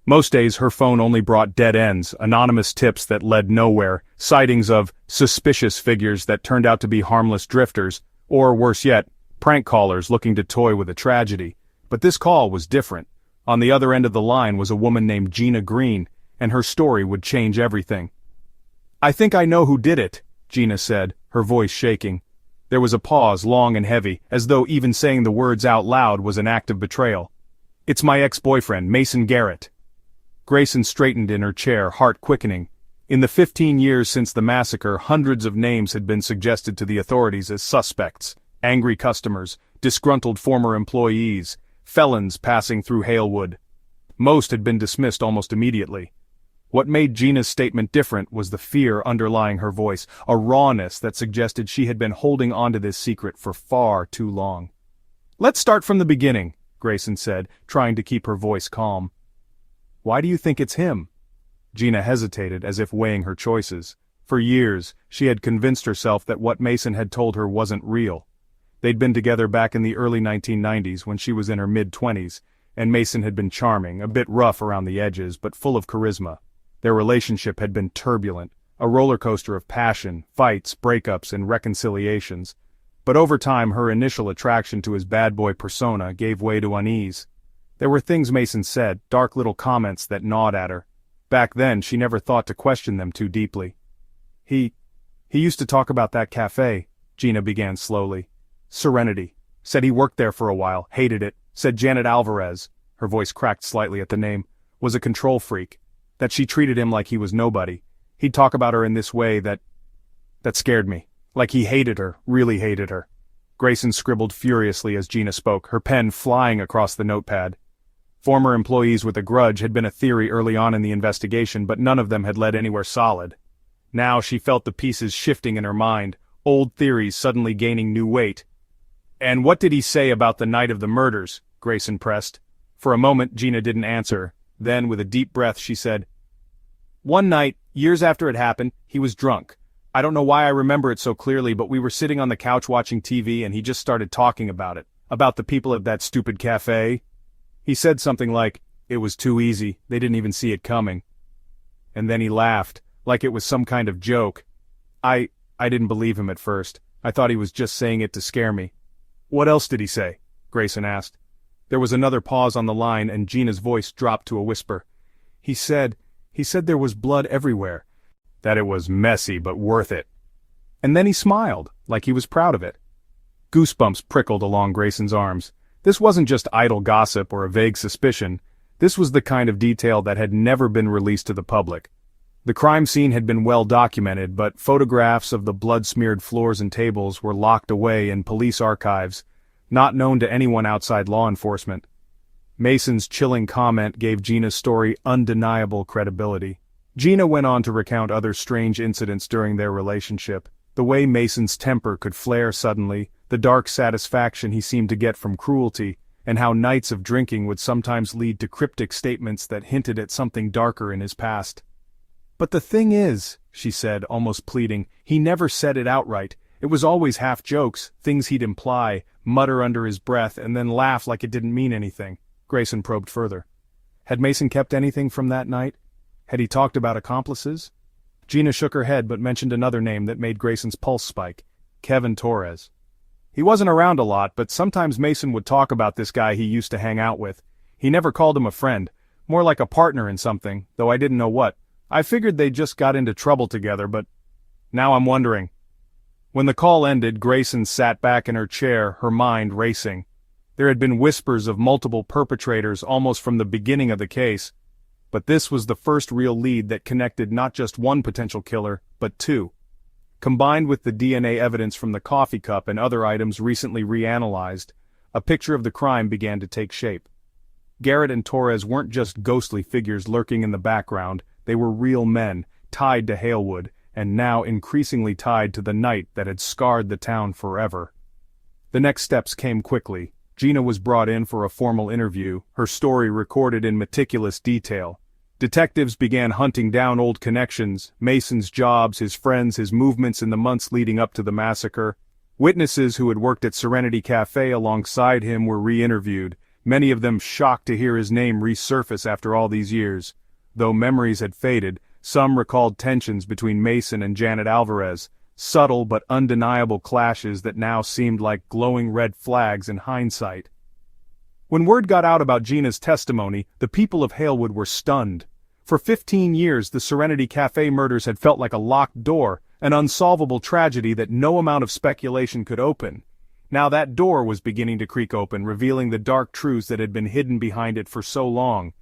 Most days her phone only brought dead ends, anonymous tips that led nowhere, sightings of suspicious figures that turned out to be harmless drifters, or worse yet, prank callers looking to toy with a tragedy. But this call was different. On the other end of the line was a woman named Gina Green, and her story would change everything. "I think I know who did it," Gina said, her voice shaking. There was a pause, long and heavy, as though even saying the words out loud was an act of betrayal. "It's my ex-boyfriend, Mason Garrett." Grayson straightened in her chair, heart quickening. In the 15 years since the massacre, hundreds of names had been suggested to the authorities as suspects: angry customers, disgruntled former employees, felons passing through Halewood. Most had been dismissed almost immediately. What made Gina's statement different was the fear underlying her voice, a rawness that suggested she had been holding onto this secret for far too long. "Let's start from the beginning," Grayson said, trying to keep her voice calm. "Why do you think it's him?" Gina hesitated, as if weighing her choices. For years, she had convinced herself that what Mason had told her wasn't real. They'd been together back in the early 1990s when she was in her mid-20s, and Mason had been charming, a bit rough around the edges, but full of charisma. Their relationship had been turbulent, a roller coaster of passion, fights, breakups, and reconciliations. But over time her initial attraction to his bad boy persona gave way to unease. There were things Mason said, dark little comments that gnawed at her. Back then she never thought to question them too deeply. He used to talk about that cafe," Gina began slowly. "Serenity. Said he worked there for a while, hated it. Said Janet Alvarez," her voice cracked slightly at the name, "was a control freak. That she treated him like he was nobody. He'd talk about her in this way that scared me. Like he hated her, really hated her." Grayson scribbled furiously as Gina spoke, her pen flying across the notepad. Former employees with a grudge had been a theory early on in the investigation, but none of them had led anywhere solid. Now she felt the pieces shifting in her mind, old theories suddenly gaining new weight. "And what did he say about the night of the murders?" Grayson pressed. For a moment Gina didn't answer. Then, with a deep breath, she said, "One night, years after it happened, he was drunk. I don't know why I remember it so clearly, but we were sitting on the couch watching TV and he just started talking about it. About the people at that stupid cafe. He said something like, it was too easy, they didn't even see it coming. And then he laughed, like it was some kind of joke. I didn't believe him at first. I thought he was just saying it to scare me." "What else did he say?" Grayson asked. There was another pause on the line and Gina's voice dropped to a whisper. He said there was blood everywhere. That it was messy but worth it. And then he smiled, like he was proud of it. Goosebumps prickled along Grayson's arms. This wasn't just idle gossip or a vague suspicion. This was the kind of detail that had never been released to the public. The crime scene had been well documented, but photographs of the blood-smeared floors and tables were locked away in police archives. not known to anyone outside law enforcement. Mason's chilling comment gave Gina's story undeniable credibility. Gina went on to recount other strange incidents during their relationship, the way Mason's temper could flare suddenly, the dark satisfaction he seemed to get from cruelty, and how nights of drinking would sometimes lead to cryptic statements that hinted at something darker in his past. "But the thing is," she said, almost pleading, "he never said it outright. It was always half jokes, things he'd imply, mutter under his breath, and then laugh like it didn't mean anything." Grayson probed further. Had Mason kept anything from that night? Had he talked about accomplices? Gina shook her head but mentioned another name that made Grayson's pulse spike: Kevin Torres. He wasn't around a lot, but sometimes Mason would talk about this guy he used to hang out with. He never called him a friend, more like a partner in something, though I didn't know what. I figured they just got into trouble together, but now I'm wondering. When the call ended, Grayson sat back in her chair, her mind racing. There had been whispers of multiple perpetrators almost from the beginning of the case, but this was the first real lead that connected not just one potential killer, but two. Combined with the DNA evidence from the coffee cup and other items recently reanalyzed, a picture of the crime began to take shape. Garrett and Torres weren't just ghostly figures lurking in the background, they were real men, tied to Halewood, and now increasingly tied to the night that had scarred the town forever. The next steps came quickly. Gina was brought in for a formal interview, her story recorded in meticulous detail. Detectives began hunting down old connections, Mason's jobs, his friends, his movements in the months leading up to the massacre. Witnesses who had worked at Serenity Cafe alongside him were re-interviewed, many of them shocked to hear his name resurface after all these years. Though memories had faded, some recalled tensions between Mason and Janet Alvarez, subtle but undeniable clashes that now seemed like glowing red flags in hindsight. When word got out about Gina's testimony, the people of Halewood were stunned. For 15 years the Serenity Cafe murders had felt like a locked door, an unsolvable tragedy that no amount of speculation could open. Now that door was beginning to creak open, revealing the dark truths that had been hidden behind it for so long.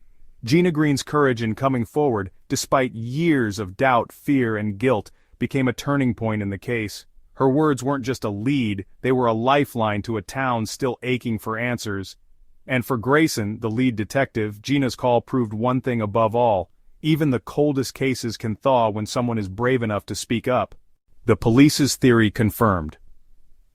Gina Green's courage in coming forward, despite years of doubt, fear, and guilt, became a turning point in the case. Her words weren't just a lead, they were a lifeline to a town still aching for answers. And for Grayson, the lead detective, Gina's call proved one thing above all: even the coldest cases can thaw when someone is brave enough to speak up. The police's theory confirmed.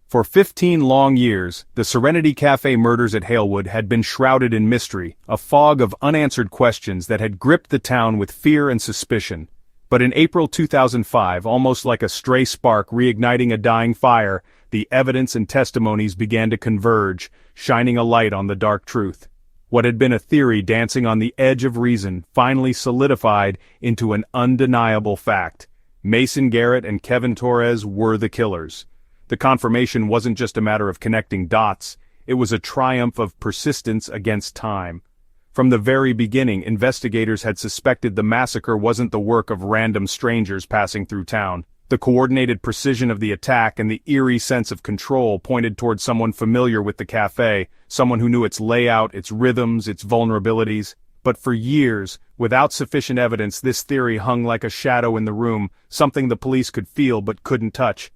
For 15 long years, the Serenity Cafe murders at Halewood had been shrouded in mystery, a fog of unanswered questions that had gripped the town with fear and suspicion. But in April 2005, almost like a stray spark reigniting a dying fire, the evidence and testimonies began to converge, shining a light on the dark truth. What had been a theory dancing on the edge of reason finally solidified into an undeniable fact. Mason Garrett and Kevin Torres were the killers. The confirmation wasn't just a matter of connecting dots, it was a triumph of persistence against time. From the very beginning, investigators had suspected the massacre wasn't the work of random strangers passing through town. The coordinated precision of the attack and the eerie sense of control pointed toward someone familiar with the cafe, someone who knew its layout, its rhythms, its vulnerabilities. But for years, without sufficient evidence, this theory hung like a shadow in the room, something the police could feel but couldn't touch.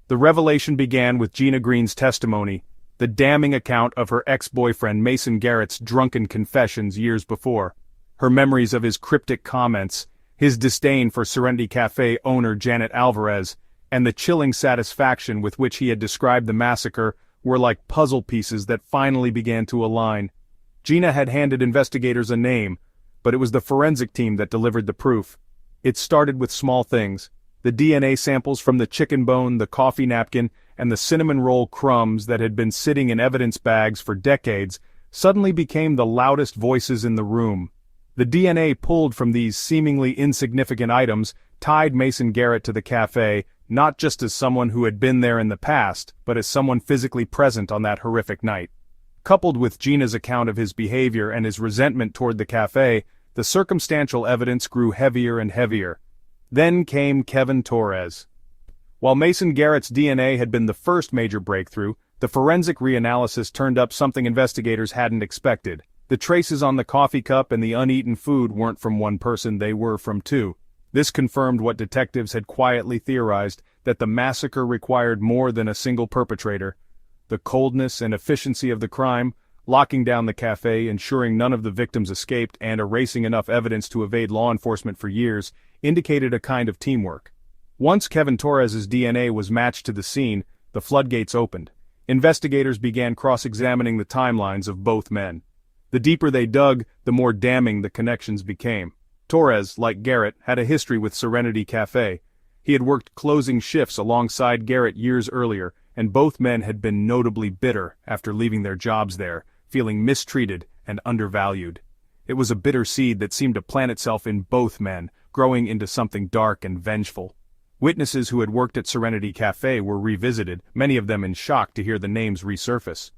The revelation began with Gina Green's testimony, the damning account of her ex-boyfriend Mason Garrett's drunken confessions years before. Her memories of his cryptic comments, his disdain for Serenity Cafe owner Janet Alvarez, and the chilling satisfaction with which he had described the massacre were like puzzle pieces that finally began to align. Gina had handed investigators a name, but it was the forensic team that delivered the proof. It started with small things. The DNA samples from the chicken bone, the coffee napkin, and the cinnamon roll crumbs that had been sitting in evidence bags for decades suddenly became the loudest voices in the room. The DNA pulled from these seemingly insignificant items tied Mason Garrett to the cafe, not just as someone who had been there in the past, but as someone physically present on that horrific night. Coupled with Gina's account of his behavior and his resentment toward the cafe, the circumstantial evidence grew heavier and heavier. Then came Kevin Torres. While Mason Garrett's DNA had been the first major breakthrough, the forensic reanalysis turned up something investigators hadn't expected. The traces on the coffee cup and the uneaten food weren't from one person, they were from two. This confirmed what detectives had quietly theorized, that the massacre required more than a single perpetrator. The coldness and efficiency of the crime, locking down the cafe, ensuring none of the victims escaped, and erasing enough evidence to evade law enforcement for years, indicated a kind of teamwork. Once Kevin Torres's DNA was matched to the scene, the floodgates opened. Investigators began cross-examining the timelines of both men. The deeper they dug, the more damning the connections became. Torres, like Garrett, had a history with Serenity Cafe. He had worked closing shifts alongside Garrett years earlier, and both men had been notably bitter after leaving their jobs there, feeling mistreated and undervalued. It was a bitter seed that seemed to plant itself in both men, growing into something dark and vengeful. Witnesses who had worked at Serenity Cafe were revisited, many of them in shock to hear the names resurface.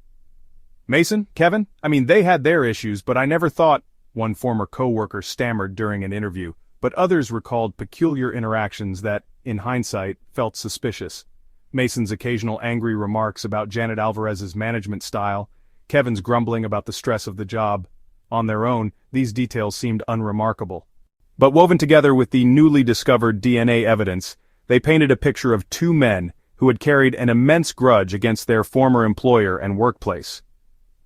"Mason, Kevin, they had their issues, but I never thought," one former co-worker stammered during an interview, but others recalled peculiar interactions that, in hindsight, felt suspicious. Mason's occasional angry remarks about Janet Alvarez's management style, Kevin's grumbling about the stress of the job. On their own, these details seemed unremarkable. But woven together with the newly discovered DNA evidence, they painted a picture of two men who had carried an immense grudge against their former employer and workplace.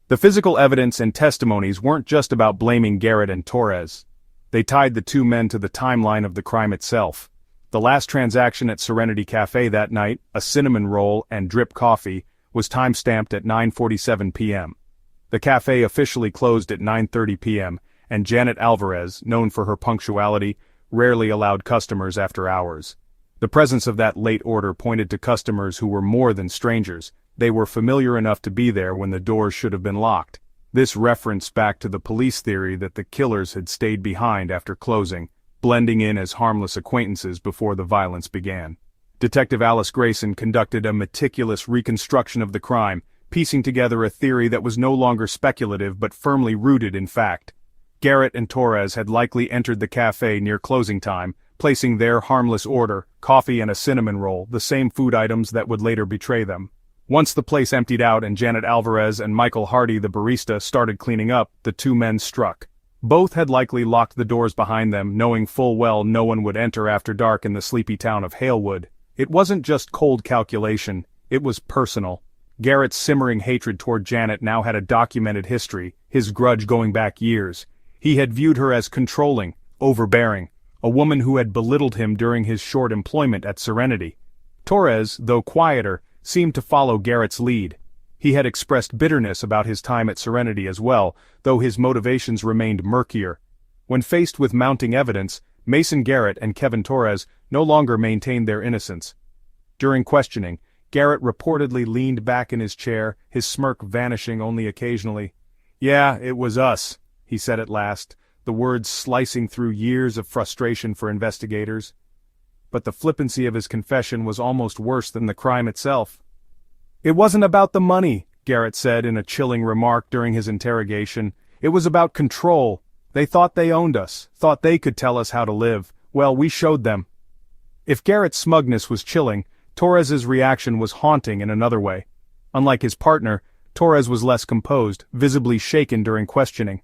The physical evidence and testimonies weren't just about blaming Garrett and Torres. They tied the two men to the timeline of the crime itself. The last transaction at Serenity Cafe that night, a cinnamon roll and drip coffee, was time-stamped at 9:47 p.m. The cafe officially closed at 9:30 p.m., and Janet Alvarez, known for her punctuality, rarely allowed customers after hours. The presence of that late order pointed to customers who were more than strangers. They were familiar enough to be there when the doors should have been locked. This referenced back to the police theory that the killers had stayed behind after closing, blending in as harmless acquaintances before the violence began. Detective Alice Grayson conducted a meticulous reconstruction of the crime, piecing together a theory that was no longer speculative but firmly rooted in fact. Garrett and Torres had likely entered the cafe near closing time, placing their harmless order, coffee and a cinnamon roll, the same food items that would later betray them. Once the place emptied out and Janet Alvarez and Michael Hardy, the barista, started cleaning up, the two men struck. Both had likely locked the doors behind them, knowing full well no one would enter after dark in the sleepy town of Halewood. It wasn't just cold calculation, it was personal. Garrett's simmering hatred toward Janet now had a documented history, his grudge going back years. He had viewed her as controlling, overbearing, a woman who had belittled him during his short employment at Serenity. Torres, though quieter, seemed to follow Garrett's lead. He had expressed bitterness about his time at Serenity as well, though his motivations remained murkier. When faced with mounting evidence, Mason Garrett and Kevin Torres no longer maintained their innocence. During questioning, Garrett reportedly leaned back in his chair, his smirk vanishing only occasionally. "Yeah, it was us," he said at last, the words slicing through years of frustration for investigators. But the flippancy of his confession was almost worse than the crime itself. "It wasn't about the money," Garrett said in a chilling remark during his interrogation. "It was about control. They thought they owned us, thought they could tell us how to live. Well, we showed them." If Garrett's smugness was chilling, Torres's reaction was haunting in another way. Unlike his partner, Torres was less composed, visibly shaken during questioning.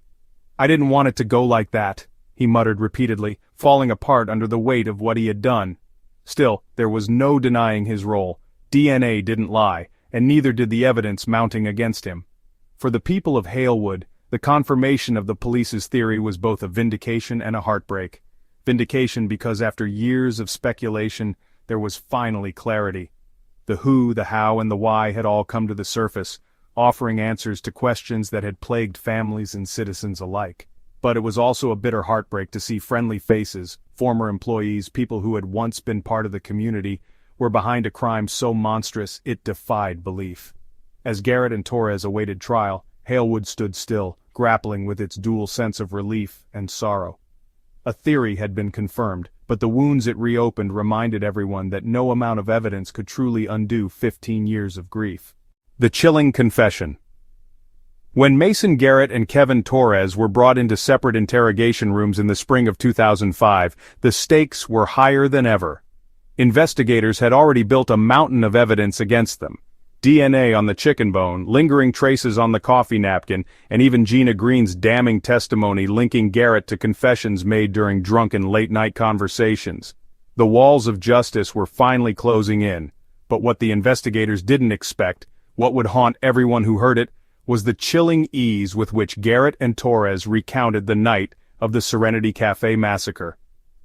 "I didn't want it to go like that," he muttered repeatedly, falling apart under the weight of what he had done. Still, there was no denying his role. DNA didn't lie, and neither did the evidence mounting against him. For the people of Halewood, the confirmation of the police's theory was both a vindication and a heartbreak. Vindication because after years of speculation, there was finally clarity. The who, the how, and the why had all come to the surface, offering answers to questions that had plagued families and citizens alike. But it was also a bitter heartbreak to see friendly faces, former employees, people who had once been part of the community, were behind a crime so monstrous it defied belief. As Garrett and Torres awaited trial, Halewood stood still, grappling with its dual sense of relief and sorrow. A theory had been confirmed, but the wounds it reopened reminded everyone that no amount of evidence could truly undo 15 years of grief. The chilling confession. When Mason Garrett and Kevin Torres were brought into separate interrogation rooms in the spring of 2005, the stakes were higher than ever. Investigators had already built a mountain of evidence against them. DNA on the chicken bone, lingering traces on the coffee napkin, and even Gina Green's damning testimony linking Garrett to confessions made during drunken late-night conversations. The walls of justice were finally closing in, but what the investigators didn't expect What would haunt everyone who heard it was the chilling ease with which Garrett and Torres recounted the night of the Serenity Cafe massacre.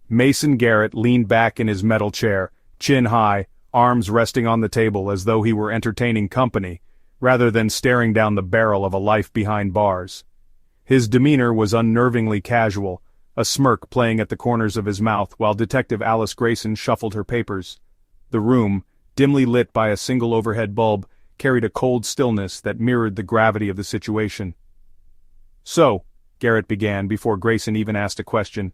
Mason Garrett leaned back in his metal chair, chin high, arms resting on the table as though he were entertaining company, rather than staring down the barrel of a life behind bars. His demeanor was unnervingly casual, a smirk playing at the corners of his mouth while Detective Alice Grayson shuffled her papers. The room, dimly lit by a single overhead bulb, carried a cold stillness that mirrored the gravity of the situation. "So," Garrett began before Grayson even asked a question,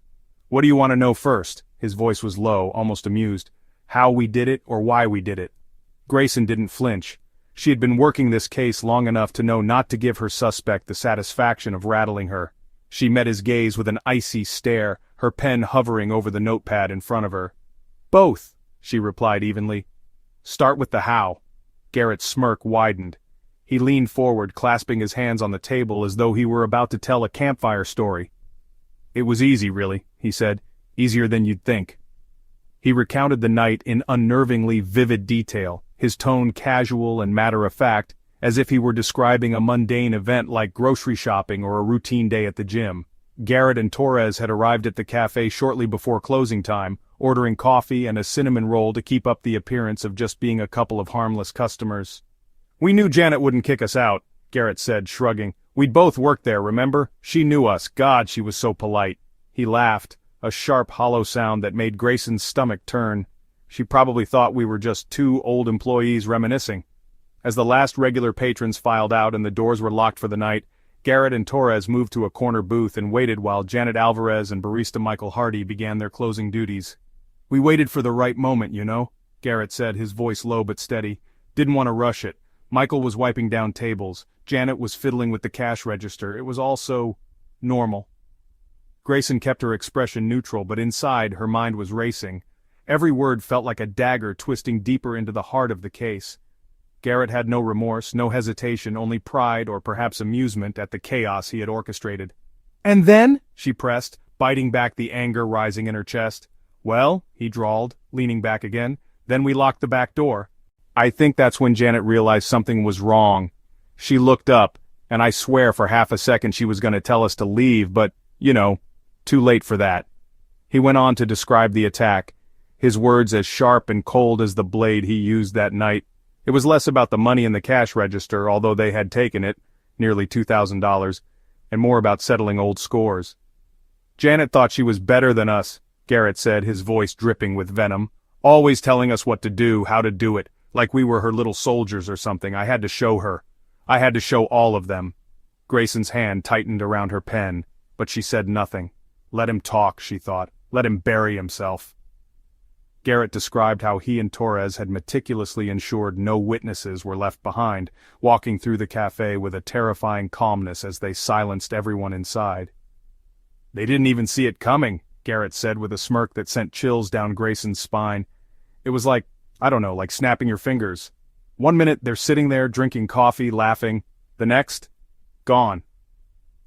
"what do you want to know first?" His voice was low, almost amused. "How we did it or why we did it?" Grayson didn't flinch. She had been working this case long enough to know not to give her suspect the satisfaction of rattling her. She met his gaze with an icy stare, her pen hovering over the notepad in front of her. "Both," she replied evenly. "Start with the how." Garrett's smirk widened. He leaned forward, clasping his hands on the table as though he were about to tell a campfire story. "It was easy, really," he said. "Easier than you'd think." He recounted the night in unnervingly vivid detail, his tone casual and matter-of-fact, as if he were describing a mundane event like grocery shopping or a routine day at the gym. Garrett and Torres had arrived at the cafe shortly before closing time, ordering coffee and a cinnamon roll to keep up the appearance of just being a couple of harmless customers. "We knew Janet wouldn't kick us out," Garrett said, shrugging. "We'd both worked there, remember? She knew us. God, she was so polite." He laughed, a sharp, hollow sound that made Grayson's stomach turn. She probably thought we were just two old employees reminiscing. As the last regular patrons filed out and the doors were locked for the night, Garrett and Torres moved to a corner booth and waited while Janet Alvarez and barista Michael Hardy began their closing duties. "We waited for the right moment, you know," Garrett said, his voice low but steady. "Didn't want to rush it. Michael was wiping down tables. Janet was fiddling with the cash register. It was all so normal." Grayson kept her expression neutral, but inside her mind was racing. Every word felt like a dagger twisting deeper into the heart of the case. Garrett had no remorse, no hesitation, only pride or perhaps amusement at the chaos he had orchestrated. "And then?" she pressed, biting back the anger rising in her chest. "Well," he drawled, leaning back again, "then we locked the back door." I think that's when Janet realized something was wrong. She looked up, and I swear for half a second she was going to tell us to leave, but, too late for that. He went on to describe the attack, his words as sharp and cold as the blade he used that night. It was less about the money in the cash register, although they had taken it, nearly $2,000, and more about settling old scores. "Janet thought she was better than us," Garrett said, his voice dripping with venom. "Always telling us what to do, how to do it, like we were her little soldiers or something. I had to show her. I had to show all of them." Grayson's hand tightened around her pen, but she said nothing. Let him talk, she thought. Let him bury himself. Garrett described how he and Torres had meticulously ensured no witnesses were left behind, walking through the cafe with a terrifying calmness as they silenced everyone inside. "They didn't even see it coming," Garrett said with a smirk that sent chills down Grayson's spine. "It was like, I don't know, like snapping your fingers. One minute they're sitting there drinking coffee, laughing. The next, gone."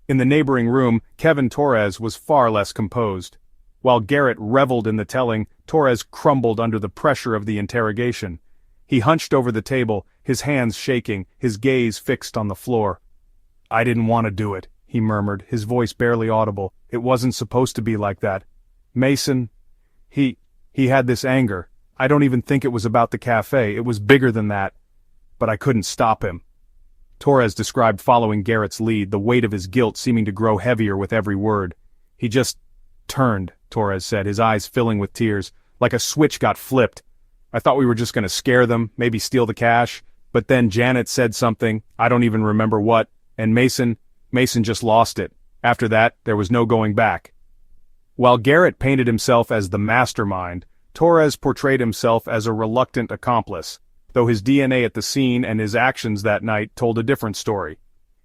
In the neighboring room, Kevin Torres was far less composed. While Garrett reveled in the telling, Torres crumbled under the pressure of the interrogation. He hunched over the table, his hands shaking, his gaze fixed on the floor. "I didn't want to do it," he murmured, his voice barely audible. "It wasn't supposed to be like that. Mason, he had this anger. I don't even think it was about the cafe, it was bigger than that. But I couldn't stop him." Torres described following Garrett's lead, the weight of his guilt seeming to grow heavier with every word. "He just turned," Torres said, his eyes filling with tears, "like a switch got flipped. I thought we were just going to scare them, maybe steal the cash, but then Janet said something, I don't even remember what, and Mason just lost it. After that, there was no going back." While Garrett painted himself as the mastermind, Torres portrayed himself as a reluctant accomplice, though his DNA at the scene and his actions that night told a different story.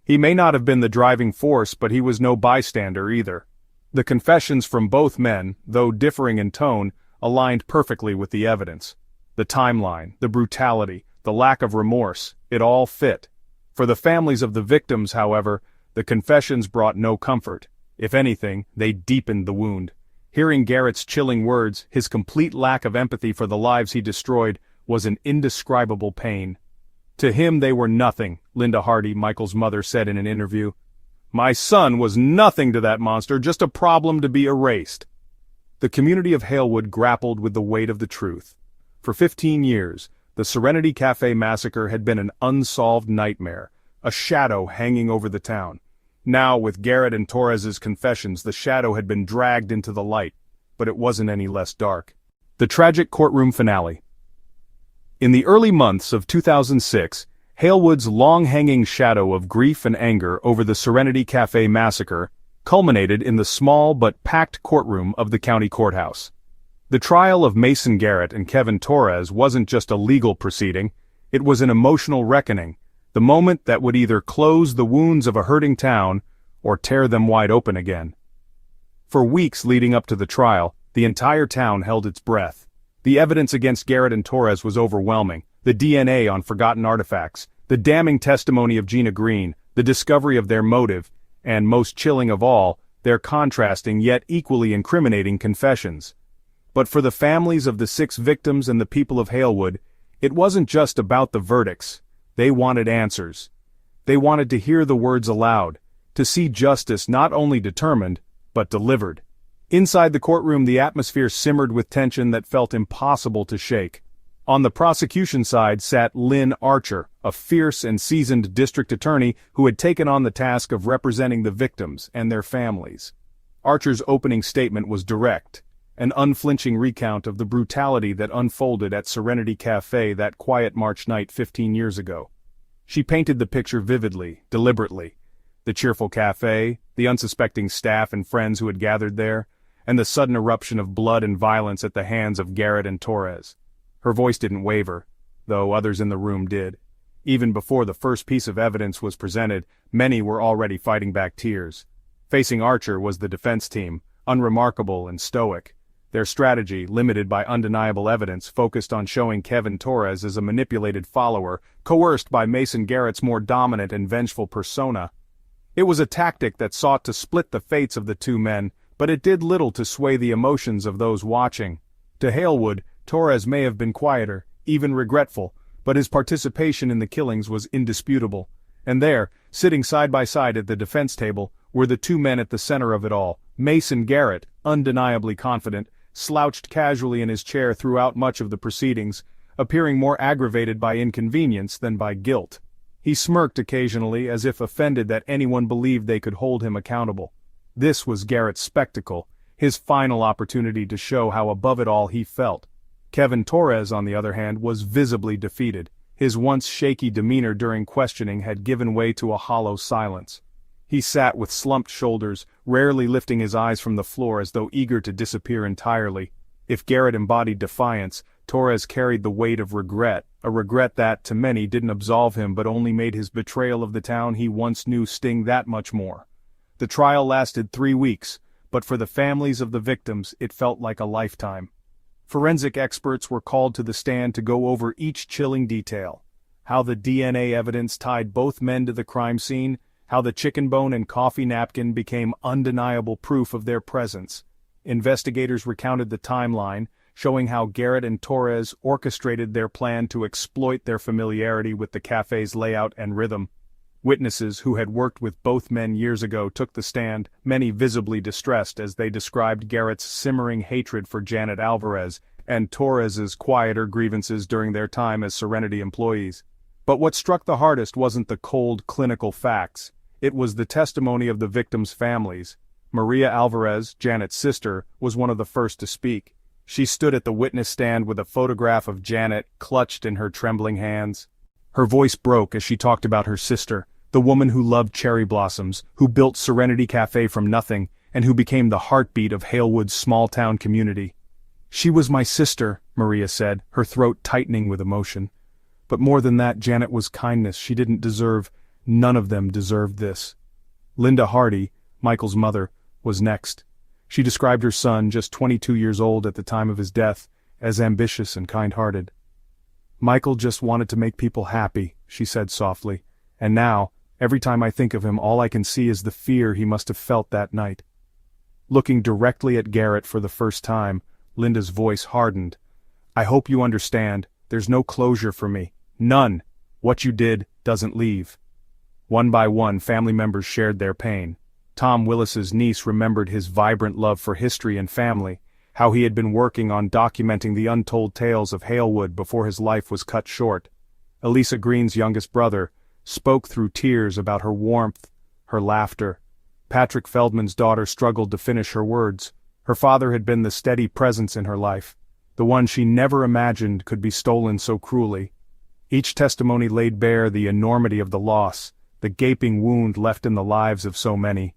He may not have been the driving force, but he was no bystander either. The confessions from both men, though differing in tone, aligned perfectly with the evidence. The timeline, the brutality, the lack of remorse, it all fit. For the families of the victims, however, the confessions brought no comfort. If anything, they deepened the wound. Hearing Garrett's chilling words, his complete lack of empathy for the lives he destroyed, was an indescribable pain. To him they were nothing, Linda Hardy, Michael's mother, said in an interview. My son was nothing to that monster, just a problem to be erased. The community of Halewood grappled with the weight of the truth. For 15 years, the Serenity Cafe massacre had been an unsolved nightmare, a shadow hanging over the town. Now, with Garrett and Torres's confessions, the shadow had been dragged into the light, but it wasn't any less dark. The tragic courtroom finale. In the early months of 2006, Halewood's long-hanging shadow of grief and anger over the Serenity Cafe massacre culminated in the small but packed courtroom of the county courthouse. The trial of Mason Garrett and Kevin Torres wasn't just a legal proceeding, it was an emotional reckoning, the moment that would either close the wounds of a hurting town or tear them wide open again. For weeks leading up to the trial, the entire town held its breath. The evidence against Garrett and Torres was overwhelming. The DNA on forgotten artifacts, the damning testimony of Gina Green, the discovery of their motive, and most chilling of all, their contrasting yet equally incriminating confessions. But for the families of the 6 victims and the people of Halewood, it wasn't just about the verdicts. They wanted answers. They wanted to hear the words aloud, to see justice not only determined, but delivered. Inside the courtroom, the atmosphere simmered with tension that felt impossible to shake. On the prosecution side sat Lynn Archer, a fierce and seasoned district attorney who had taken on the task of representing the victims and their families. Archer's opening statement was direct, an unflinching recount of the brutality that unfolded at Serenity Cafe that quiet March night 15 years ago. She painted the picture vividly, deliberately. The cheerful cafe, the unsuspecting staff and friends who had gathered there, and the sudden eruption of blood and violence at the hands of Garrett and Torres. Her voice didn't waver, though others in the room did. Even before the first piece of evidence was presented, many were already fighting back tears. Facing Archer was the defense team, unremarkable and stoic. Their strategy, limited by undeniable evidence, focused on showing Kevin Torres as a manipulated follower, coerced by Mason Garrett's more dominant and vengeful persona. It was a tactic that sought to split the fates of the two men, but it did little to sway the emotions of those watching. To Halewood, Torres may have been quieter, even regretful, but his participation in the killings was indisputable. And there, sitting side by side at the defense table, were the two men at the center of it all. Mason Garrett, undeniably confident, slouched casually in his chair throughout much of the proceedings, appearing more aggravated by inconvenience than by guilt. He smirked occasionally as if offended that anyone believed they could hold him accountable. This was Garrett's spectacle, his final opportunity to show how above it all he felt. Kevin Torres, on the other hand, was visibly defeated. His once shaky demeanor during questioning had given way to a hollow silence. He sat with slumped shoulders, rarely lifting his eyes from the floor as though eager to disappear entirely. If Garrett embodied defiance, Torres carried the weight of regret, a regret that, to many, didn't absolve him but only made his betrayal of the town he once knew sting that much more. The trial lasted 3 weeks, but for the families of the victims it felt like a lifetime. Forensic experts were called to the stand to go over each chilling detail. How the DNA evidence tied both men to the crime scene, how the chicken bone and coffee napkin became undeniable proof of their presence. Investigators recounted the timeline, showing how Garrett and Torres orchestrated their plan to exploit their familiarity with the cafe's layout and rhythm. Witnesses who had worked with both men years ago took the stand, many visibly distressed as they described Garrett's simmering hatred for Janet Alvarez and Torres's quieter grievances during their time as Serenity employees. But what struck the hardest wasn't the cold, clinical facts. It was the testimony of the victims' families. Maria Alvarez, Janet's sister, was one of the first to speak. She stood at the witness stand with a photograph of Janet clutched in her trembling hands. Her voice broke as she talked about her sister, the woman who loved cherry blossoms, who built Serenity Cafe from nothing, and who became the heartbeat of Halewood's small-town community. "She was my sister," Maria said, her throat tightening with emotion. "But more than that, Janet was kindness she didn't deserve. None of them deserved this." Linda Hardy, Michael's mother, was next. She described her son, just 22 years old at the time of his death, as ambitious and kind-hearted. "Michael just wanted to make people happy," she said softly, "and now, every time I think of him, all I can see is the fear he must have felt that night." Looking directly at Garrett for the first time, Linda's voice hardened. "I hope you understand, there's no closure for me. None. What you did doesn't leave. One by one, family members shared their pain. Tom Willis's niece remembered his vibrant love for history and family, how he had been working on documenting the untold tales of Halewood before his life was cut short. Elisa Green's youngest brother spoke through tears about her warmth, her laughter. Patrick Feldman's daughter struggled to finish her words. Her father had been the steady presence in her life, the one she never imagined could be stolen so cruelly. Each testimony laid bare the enormity of the loss, the gaping wound left in the lives of so many.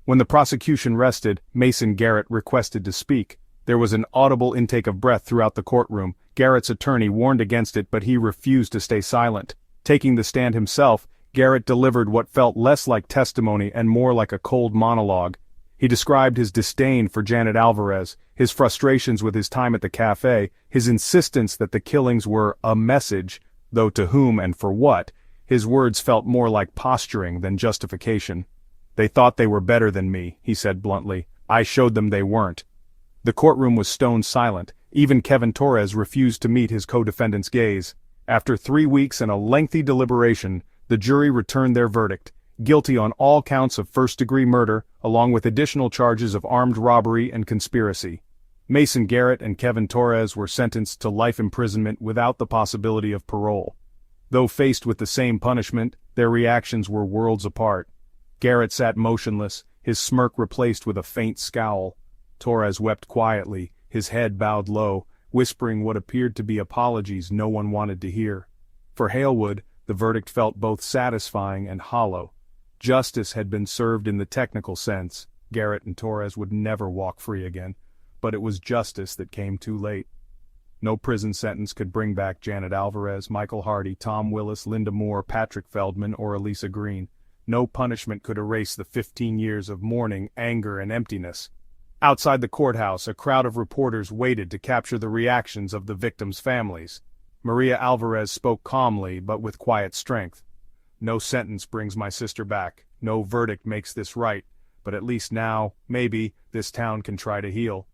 When the prosecution rested, Mason Garrett requested to speak. There was an audible intake of breath throughout the courtroom. Garrett's attorney warned against it, but he refused to stay silent. Taking the stand himself, Garrett delivered what felt less like testimony and more like a cold monologue. He described his disdain for Janet Alvarez, his frustrations with his time at the cafe, his insistence that the killings were a message, though to whom and for what. His words felt more like posturing than justification. "They thought they were better than me," he said bluntly. "I showed them they weren't." The courtroom was stone silent. Even Kevin Torres refused to meet his co-defendant's gaze. After 3 weeks and a lengthy deliberation, the jury returned their verdict, guilty on all counts of first-degree murder, along with additional charges of armed robbery and conspiracy. Mason Garrett and Kevin Torres were sentenced to life imprisonment without the possibility of parole. Though faced with the same punishment, their reactions were worlds apart. Garrett sat motionless, his smirk replaced with a faint scowl. Torres wept quietly, his head bowed low, whispering what appeared to be apologies no one wanted to hear. For Halewood, the verdict felt both satisfying and hollow. Justice had been served in the technical sense. Garrett and Torres would never walk free again, but it was justice that came too late. No prison sentence could bring back Janet Alvarez, Michael Hardy, Tom Willis, Linda Moore, Patrick Feldman, or Elisa Green. No punishment could erase the 15 years of mourning, anger, and emptiness. Outside the courthouse, a crowd of reporters waited to capture the reactions of the victims' families. Maria Alvarez spoke calmly but with quiet strength. "No sentence brings my sister back. No verdict makes this right. But at least now, maybe, this town can try to heal."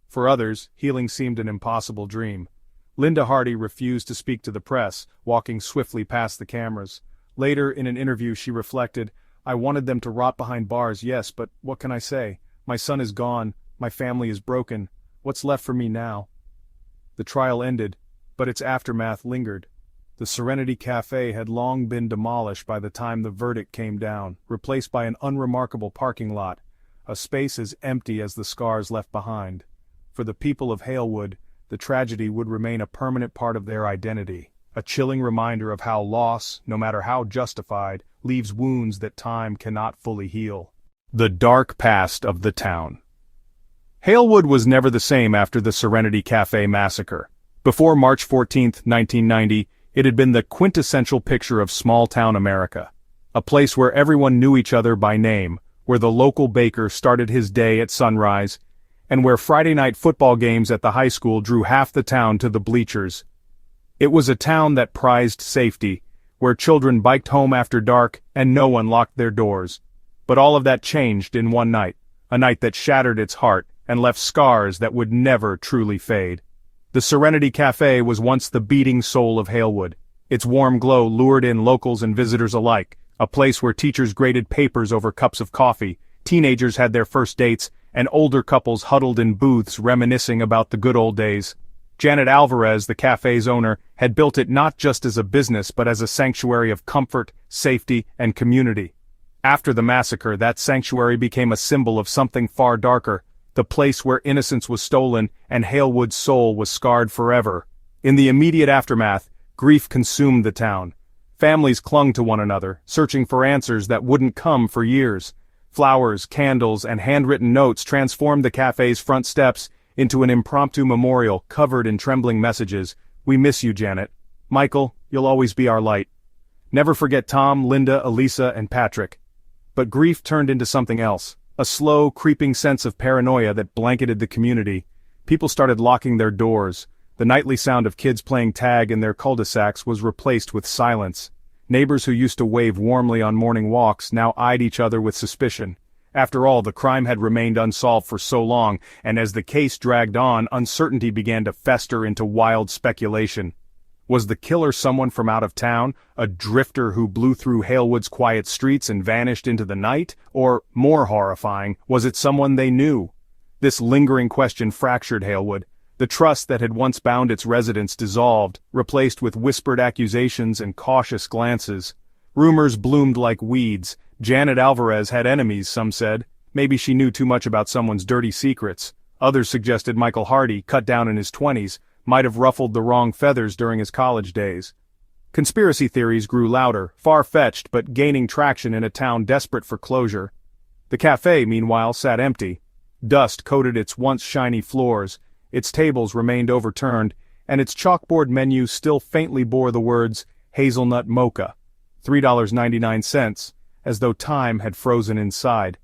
For others, healing seemed an impossible dream. Linda Hardy refused to speak to the press, walking swiftly past the cameras. Later, in an interview, she reflected, "I wanted them to rot behind bars, yes, but what can I say? My son is gone, my family is broken. What's left for me now?" The trial ended, but its aftermath lingered. The Serenity Cafe had long been demolished by the time the verdict came down, replaced by an unremarkable parking lot, a space as empty as the scars left behind. For the people of Halewood, the tragedy would remain a permanent part of their identity, a chilling reminder of how loss, no matter how justified, leaves wounds that time cannot fully heal. The dark past of the town. Halewood was never the same after the Serenity Cafe massacre. Before March 14, 1990, it had been the quintessential picture of small-town America. A place where everyone knew each other by name, where the local baker started his day at sunrise, and where Friday night football games at the high school drew half the town to the bleachers. It was a town that prized safety, where children biked home after dark and no one locked their doors. But all of that changed in one night, a night that shattered its heart and left scars that would never truly fade. The Serenity Cafe was once the beating soul of Halewood. Its warm glow lured in locals and visitors alike, a place where teachers graded papers over cups of coffee, teenagers had their first dates, and older couples huddled in booths reminiscing about the good old days. Janet Alvarez, the cafe's owner, had built it not just as a business but as a sanctuary of comfort, safety, and community. After the massacre, that sanctuary became a symbol of something far darker, the place where innocence was stolen and Halewood's soul was scarred forever. In the immediate aftermath, grief consumed the town. Families clung to one another, searching for answers that wouldn't come for years. Flowers, candles, and handwritten notes transformed the cafe's front steps into an impromptu memorial covered in trembling messages. "We miss you, Janet. Michael, you'll always be our light. Never forget Tom, Linda, Elisa, and Patrick." But grief turned into something else, a slow, creeping sense of paranoia that blanketed the community. People started locking their doors. The nightly sound of kids playing tag in their cul-de-sacs was replaced with silence. Neighbors who used to wave warmly on morning walks now eyed each other with suspicion. After all, the crime had remained unsolved for so long, and as the case dragged on, uncertainty began to fester into wild speculation. Was the killer someone from out of town, a drifter who blew through Halewood's quiet streets and vanished into the night? Or, more horrifying, was it someone they knew? This lingering question fractured Halewood. The trust that had once bound its residents dissolved, replaced with whispered accusations and cautious glances. Rumors bloomed like weeds. Janet Alvarez had enemies, some said. Maybe she knew too much about someone's dirty secrets. Others suggested Michael Hardy, cut down in his 20s, might have ruffled the wrong feathers during his college days. Conspiracy theories grew louder, far-fetched but gaining traction in a town desperate for closure. The cafe, meanwhile, sat empty. Dust coated its once shiny floors, its tables remained overturned, and its chalkboard menu still faintly bore the words, "Hazelnut Mocha," $3.99, as though time had frozen inside.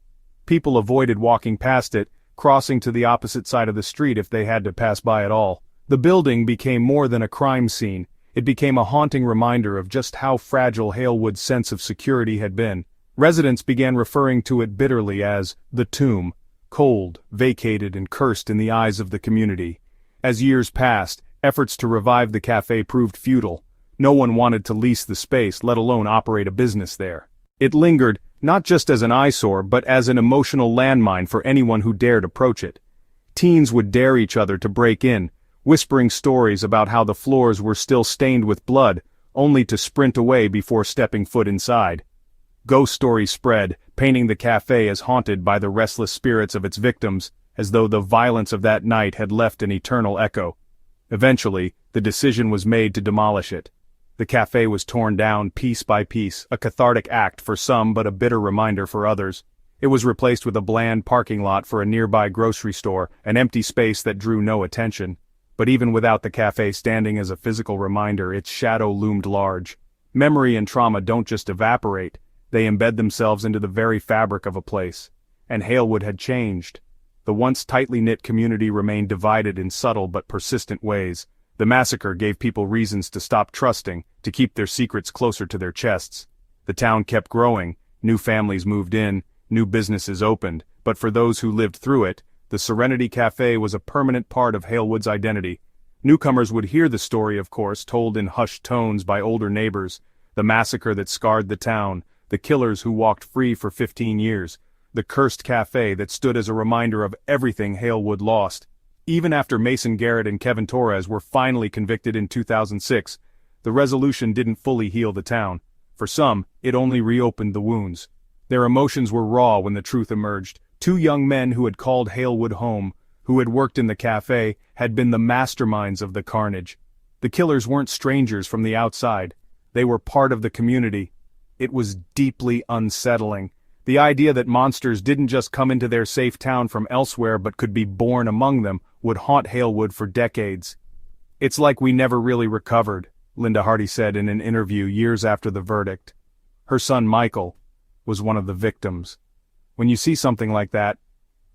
People avoided walking past it, crossing to the opposite side of the street if they had to pass by at all. The building became more than a crime scene. It became a haunting reminder of just how fragile Halewood's sense of security had been. Residents began referring to it bitterly as the tomb, cold, vacated and cursed in the eyes of the community. As years passed, efforts to revive the cafe proved futile. No one wanted to lease the space, let alone operate a business there. It lingered, not just as an eyesore but as an emotional landmine for anyone who dared approach it. Teens would dare each other to break in, whispering stories about how the floors were still stained with blood, only to sprint away before stepping foot inside. Ghost stories spread, painting the cafe as haunted by the restless spirits of its victims, as though the violence of that night had left an eternal echo. Eventually, the decision was made to demolish it. The cafe was torn down piece by piece, a cathartic act for some but a bitter reminder for others. It was replaced with a bland parking lot for a nearby grocery store, an empty space that drew no attention. But even without the cafe standing as a physical reminder, its shadow loomed large. Memory and trauma don't just evaporate, they embed themselves into the very fabric of a place. And Halewood had changed. The once tightly knit community remained divided in subtle but persistent ways. The massacre gave people reasons to stop trusting, to keep their secrets closer to their chests. The town kept growing, new families moved in, new businesses opened, but for those who lived through it, the Serenity Cafe was a permanent part of Halewood's identity. Newcomers would hear the story, of course, told in hushed tones by older neighbors, the massacre that scarred the town, the killers who walked free for 15 years, the cursed cafe that stood as a reminder of everything Halewood lost. Even after Mason Garrett and Kevin Torres were finally convicted in 2006, the resolution didn't fully heal the town. For some, it only reopened the wounds. Their emotions were raw when the truth emerged. Two young men who had called Halewood home, who had worked in the cafe, had been the masterminds of the carnage. The killers weren't strangers from the outside. They were part of the community. It was deeply unsettling. The idea that monsters didn't just come into their safe town from elsewhere but could be born among them would haunt Halewood for decades. "It's like we never really recovered," Linda Hardy said in an interview years after the verdict. Her son Michael was one of the victims. When you see something like that,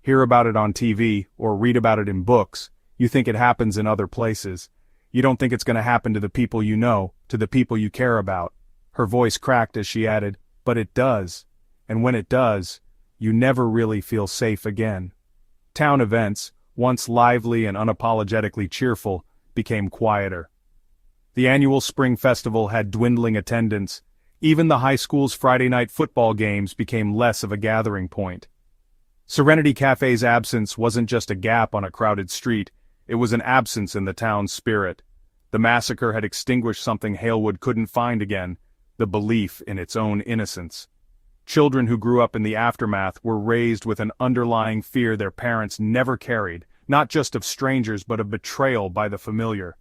hear about it on TV, or read about it in books, you think it happens in other places. You don't think it's going to happen to the people you know, to the people you care about. Her voice cracked as she added, "But it does. And when it does, you never really feel safe again." Town events, once lively and unapologetically cheerful, became quieter. The annual spring festival had dwindling attendance. Even the high school's Friday night football games became less of a gathering point. Serenity Cafe's absence wasn't just a gap on a crowded street, it was an absence in the town's spirit. The massacre had extinguished something Halewood couldn't find again, the belief in its own innocence. Children who grew up in the aftermath were raised with an underlying fear their parents never carried, not just of strangers but of betrayal by the familiar.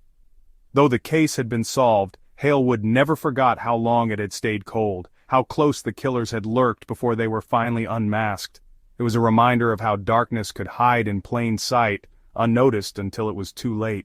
Though the case had been solved, Halewood never forgot how long it had stayed cold, how close the killers had lurked before they were finally unmasked. It was a reminder of how darkness could hide in plain sight, unnoticed until it was too late.